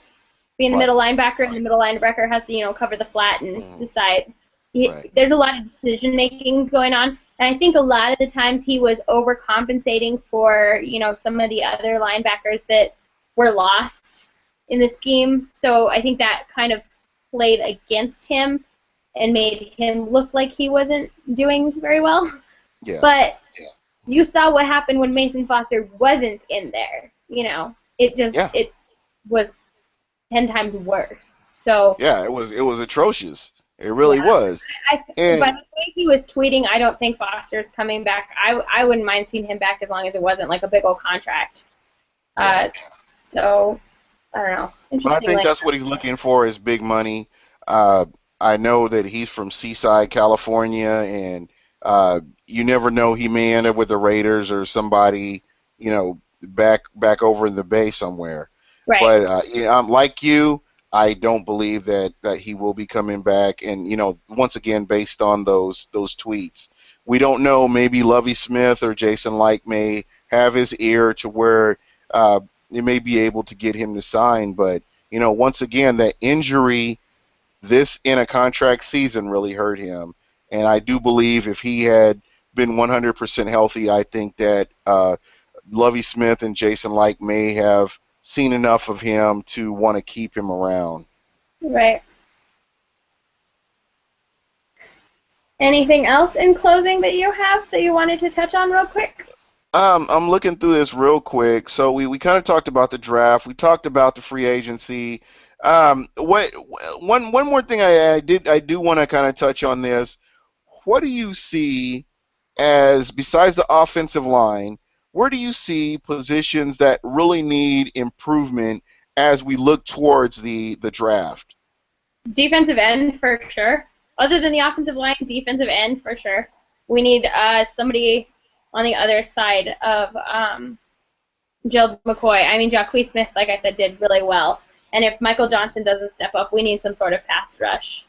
being the right, middle linebacker, and the middle linebacker has to, cover the flat and mm, decide. right, There's a lot of decision making going on, and I think a lot of the times he was overcompensating for, some of the other linebackers that were lost in the scheme. So I think that kind of played against him and made him look like he wasn't doing very well. yeah, But you saw what happened when Mason Foster wasn't in there. yeah, It was 10 times worse. So, yeah. It was atrocious. It yeah, really was. by And the way he was tweeting, I don't think Foster's coming back. I wouldn't mind seeing him back as long as it wasn't like a big old contract. yeah, Uh, so, I don't know. but I Interesting. think that's what he's looking for is big money. Uh, I know that he's from Seaside, California, and you never know, he may end up with the Raiders or somebody, back over in the Bay somewhere. Right. But I'm like you. I don't believe that he will be coming back. And once again, based on those tweets, we don't know. Maybe Lovey Smith or Jason Light may have his ear to where they may be able to get him to sign. But once again, that injury this in a contract season really hurt him. And I do believe if he had been 100% healthy, I think that Lovie Smith and Jason Licht may have seen enough of him to want to keep him around. Right. Anything else in closing that you have that you wanted to touch on real quick? I'm looking through this real quick. So we kind of talked about the draft. We talked about the free agency. What one more thing I do want to kind of touch on this. What do you see as, besides the offensive line, where do you see positions that really need improvement as we look towards the draft? Defensive end for sure. Other than the offensive line, defensive end for sure. We need somebody on the other side of Jill McCoy. I mean, Jacquees Smith, like I said, did really well. And if Michael Johnson doesn't step up, we need some sort of pass rush.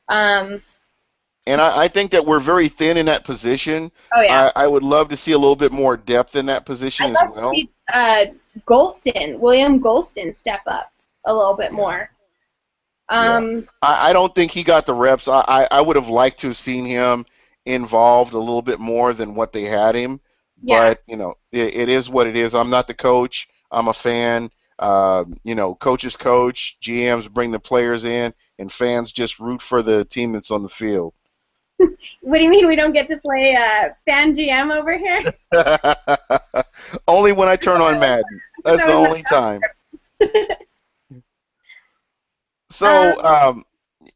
And I think that we're very thin in that position. Oh, yeah. I would love to see a little bit more depth in that position I'd as love well. to see William Golston step up a little bit more. I don't think he got the reps. I would have liked to have seen him involved a little bit more than what they had him. Yeah. But, it is what it is. I'm not the coach. I'm a fan. Coaches coach, GMs bring the players in, and fans just root for the team that's on the field. What do you mean we don't get to play fan GM over here? Only when I turn on Madden. That's the only time. So,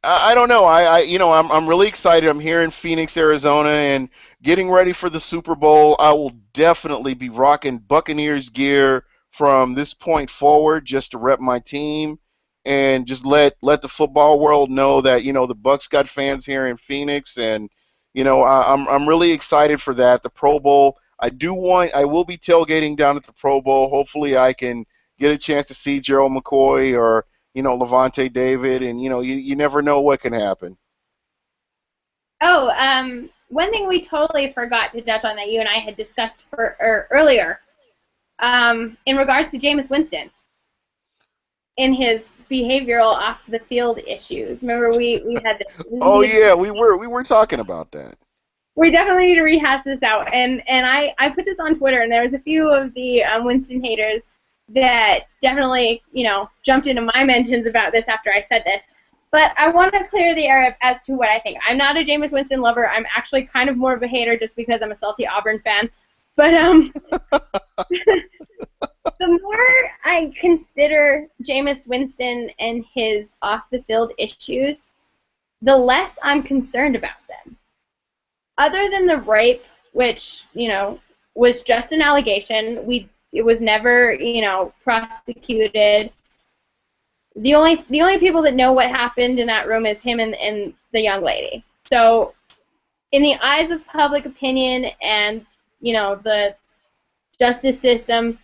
I don't know. I'm really excited. I'm here in Phoenix, Arizona, and getting ready for the Super Bowl. I will definitely be rocking Buccaneers gear from this point forward, just to rep my team and just let the football world know that the Bucs got fans here in Phoenix, and I'm really excited for that. The Pro Bowl. I will be tailgating down at the Pro Bowl. Hopefully, I can get a chance to see Gerald McCoy or Levante David, and you never know what can happen. Oh, one thing we totally forgot to touch on that you and I had discussed earlier, in regards to Jameis Winston, in his behavioral off the field issues. Remember we had this. Oh yeah, we were talking about that. We definitely need to rehash this out, and I put this on Twitter, and there was a few of the Winston haters that definitely, jumped into my mentions about this after I said this. But I want to clear the air as to what I think. I'm not a Jameis Winston lover. I'm actually kind of more of a hater just because I'm a salty Auburn fan. But the more I consider Jameis Winston and his off-the-field issues, the less I'm concerned about them. Other than the rape, which, was just an allegation, it was never, prosecuted. The only people that know what happened in that room is him and the young lady. So, in the eyes of public opinion and, the justice system,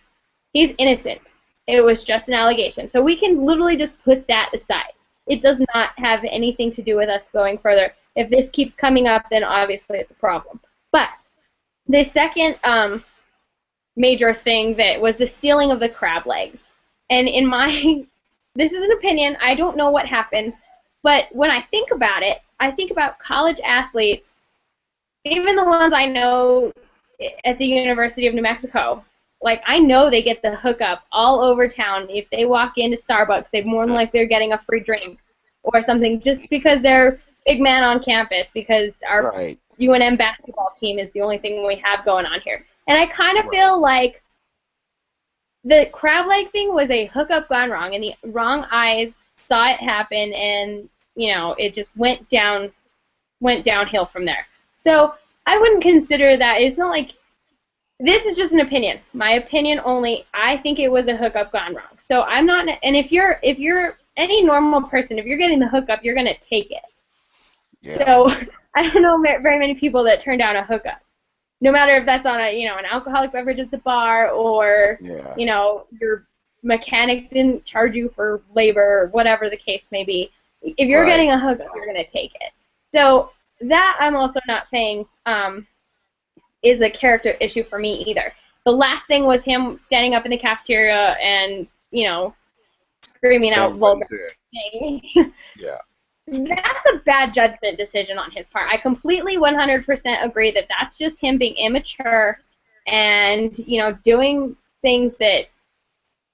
he's innocent. It was just an allegation. So we can literally just put that aside. It does not have anything to do with us going further. If this keeps coming up, then obviously it's a problem. But the second major thing that was the stealing of the crab legs. And this is an opinion, I don't know what happened, but when I think about it, I think about college athletes, even the ones I know at the University of New Mexico. Like, I know they get the hookup all over town. If they walk into Starbucks, they more than likely are getting a free drink or something just because they're big man on campus, because our UNM basketball team is the only thing we have going on here. And I kind of feel like the crab leg thing was a hookup gone wrong, and the wrong eyes saw it happen, and it just went downhill from there. So I wouldn't consider that. It's not like, this is just an opinion. My opinion only. I think it was a hookup gone wrong. So I'm not. And if you're any normal person, if you're getting the hookup, you're gonna take it. Yeah. So I don't know very many people that turn down a hookup. No matter if that's on an alcoholic beverage at the bar, or your mechanic didn't charge you for labor, or whatever the case may be. If you're getting a hookup, you're gonna take it. So that I'm also not saying is a character issue for me either. The last thing was him standing up in the cafeteria and screaming out vulgar things. Yeah. That's a bad judgment decision on his part. I completely 100% agree that that's just him being immature and, doing things that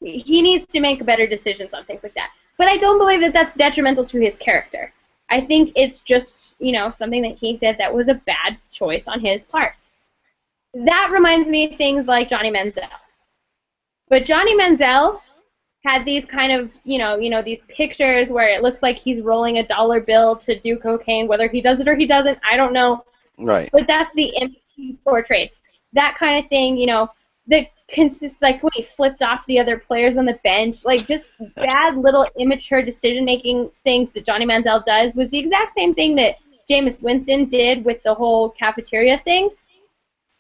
he needs to make better decisions on things like that. But I don't believe that that's detrimental to his character. I think it's just, something that he did that was a bad choice on his part. That reminds me of things like Johnny Manziel. But Johnny Manziel had these kind of, these pictures where it looks like he's rolling a dollar bill to do cocaine. Whether he does it or he doesn't, I don't know. Right. But that's the image he portrayed. That kind of thing, that consists, like when he flipped off the other players on the bench, like just bad little immature decision-making things that Johnny Manziel does was the exact same thing that Jameis Winston did with the whole cafeteria thing.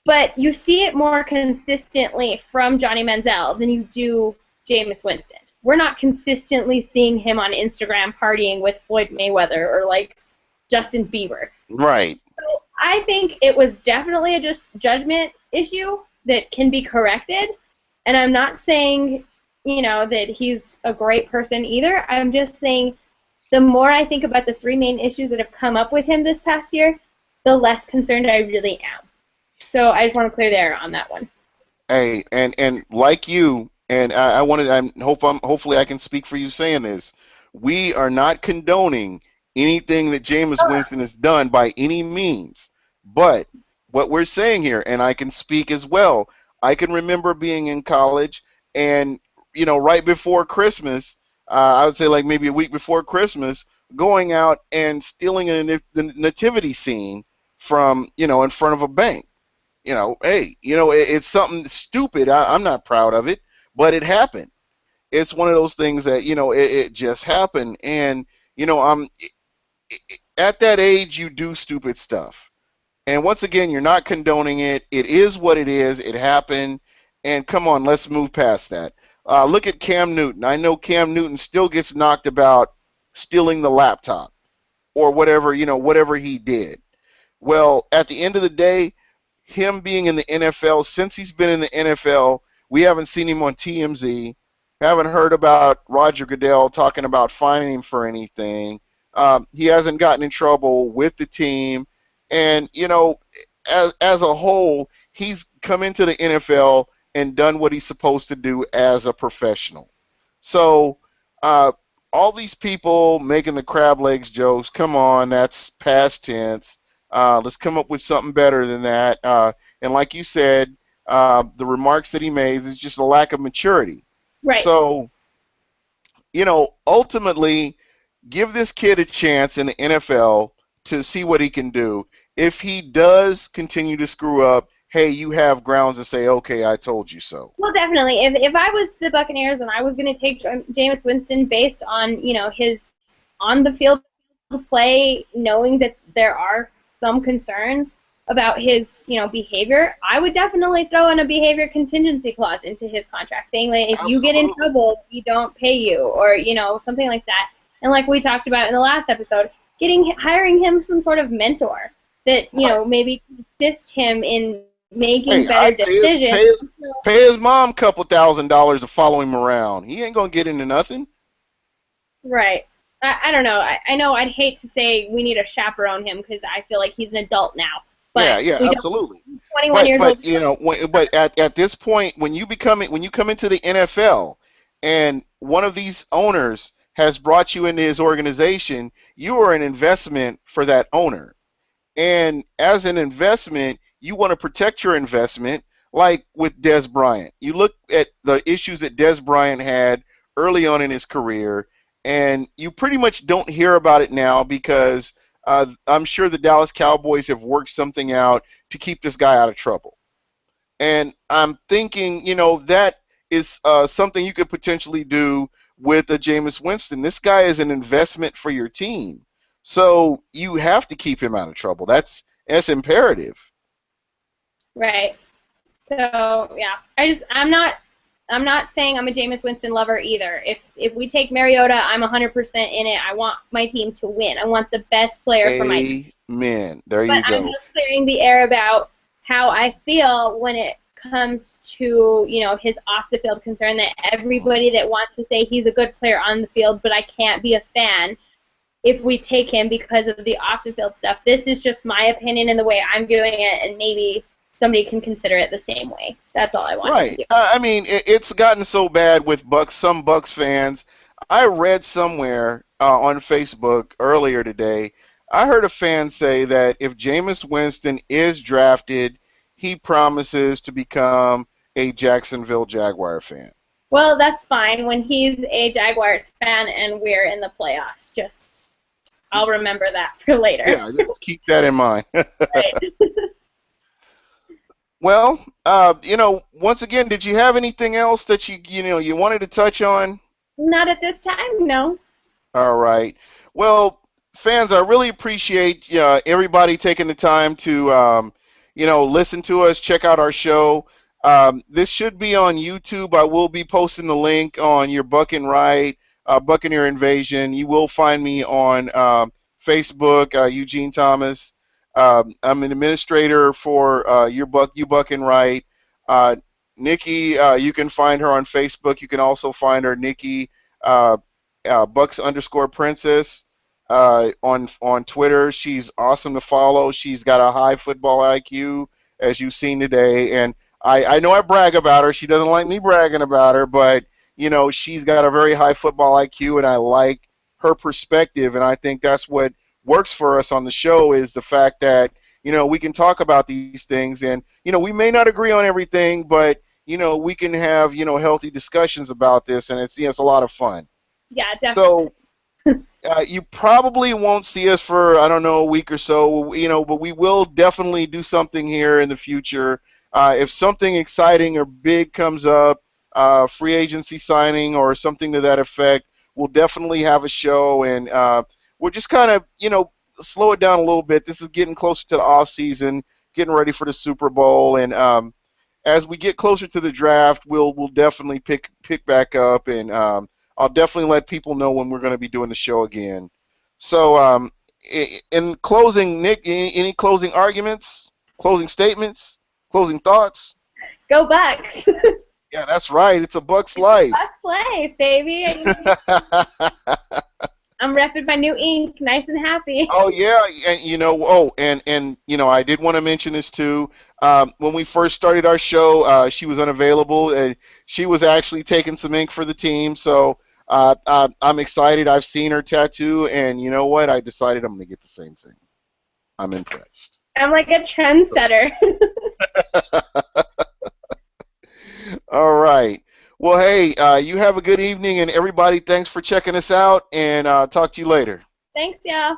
But you see it more consistently from Johnny Manziel than you do Jameis Winston. We're not consistently seeing him on Instagram partying with Floyd Mayweather or like Justin Bieber. Right. So I think it was definitely a just judgment issue that can be corrected. And I'm not saying, that he's a great person either. I'm just saying the more I think about the three main issues that have come up with him this past year, the less concerned I really am. So I just want to clear the air on that one. Hey, and like you, and I wanted, hopefully I can speak for you saying this. We are not condoning anything that Jameis Winston has done by any means, but what we're saying here, and I can speak as well. I can remember being in college, and right before Christmas, I would say like maybe a week before Christmas, going out and stealing the nativity scene from in front of a bank. Hey, it's something stupid. I'm not proud of it, but it happened. It's one of those things that it just happened, and I'm at that age you do stupid stuff. And once again, you're not condoning it. It is what it is. It happened, and come on, let's move past that. Look at Cam Newton. I know Cam Newton still gets knocked about stealing the laptop or whatever he did. Well, at the end of the day, him being in the NFL, since he's been in the NFL, we haven't seen him on TMZ, haven't heard about Roger Goodell talking about fining him for anything. He hasn't gotten in trouble with the team. And, as a whole, he's come into the NFL and done what he's supposed to do as a professional. So, all these people making the crab legs jokes, come on, that's past tense. Let's come up with something better than that. And like you said, the remarks that he made is just a lack of maturity. Right. So, ultimately, give this kid a chance in the NFL to see what he can do. If he does continue to screw up, hey, you have grounds to say, okay, I told you so. Well, definitely. If I was the Buccaneers and I was going to take Jameis Winston based on, his on-the-field play, knowing that there are some concerns about his, behavior, I would definitely throw in a behavior contingency clause into his contract, saying that if you get in trouble, we don't pay you, or, something like that. And like we talked about in the last episode, hiring him some sort of mentor that, maybe assist him in making better decisions. Pay his mom a couple $1,000s to follow him around. He ain't going to get into nothing. Right. I don't know. I know I'd hate to say we need to chaperone him because I feel like he's an adult now. But yeah, absolutely. 21 years old. But at this point, when you come into the NFL, and one of these owners has brought you into his organization, you are an investment for that owner. And as an investment, you want to protect your investment, like with Dez Bryant. You look at the issues that Dez Bryant had early on in his career, and you pretty much don't hear about it now because I'm sure the Dallas Cowboys have worked something out to keep this guy out of trouble. And I'm thinking, that is something you could potentially do with a Jameis Winston. This guy is an investment for your team. So you have to keep him out of trouble. That's imperative. Right. So yeah, I'm not saying I'm a Jameis Winston lover either. If we take Mariota, I'm 100% in it. I want my team to win. I want the best player for my team. Amen. There you go. I'm just clearing the air about how I feel when it comes to, his off-the-field concern that everybody that wants to say he's a good player on the field, but I can't be a fan, if we take him because of the off the field stuff. This is just my opinion and the way I'm doing it, and maybe somebody can consider it the same way. That's all I wanted to Right. do. I mean, it's gotten so bad with Bucks. Some Bucks fans. I read somewhere on Facebook earlier today. I heard a fan say that if Jameis Winston is drafted, he promises to become a Jacksonville Jaguar fan. Well, that's fine when he's a Jaguars fan and we're in the playoffs. Just I'll remember that for later. Yeah, just keep that in mind. Right. Well, once again, did you have anything else that you wanted to touch on? Not at this time, no. All right. Well, fans, I really appreciate everybody taking the time to, listen to us, check out our show. This should be on YouTube. I will be posting the link on your Buck and Right, Buccaneer Invasion. You will find me on Facebook, Eugene Thomas. I'm an administrator for You Buck and Right. Nikki, you can find her on Facebook. You can also find her, Nikki. Bucks_Princess on Twitter. She's awesome to follow. She's got a high football IQ, as you've seen today. And I know I brag about her. She doesn't like me bragging about her, but she's got a very high football IQ, and I like her perspective. And I think that's what works for us on the show is the fact that we can talk about these things, and we may not agree on everything, but we can have healthy discussions about this, and it's a lot of fun. Yeah, definitely. So you probably won't see us for, I don't know, a week or so, but we will definitely do something here in the future. If something exciting or big comes up, free agency signing or something to that effect, we'll definitely have a show, and we'll just kind of, slow it down a little bit. This is getting closer to the off season, getting ready for the Super Bowl, and as we get closer to the draft, we'll definitely pick back up, and I'll definitely let people know when we're going to be doing the show again. So, in closing, Nick, any closing arguments, closing statements, closing thoughts? Go Bucks. Yeah, that's right. It's a Bucks life. Bucks life, baby. I'm repping my new ink, nice and happy. Oh yeah, and I did want to mention this too. When we first started our show, she was unavailable, and she was actually taking some ink for the team. So I'm excited. I've seen her tattoo, and you know what? I decided I'm gonna get the same thing. I'm impressed. I'm like a trendsetter. All right. Well, hey, you have a good evening, and everybody, thanks for checking us out, and talk to you later. Thanks, y'all.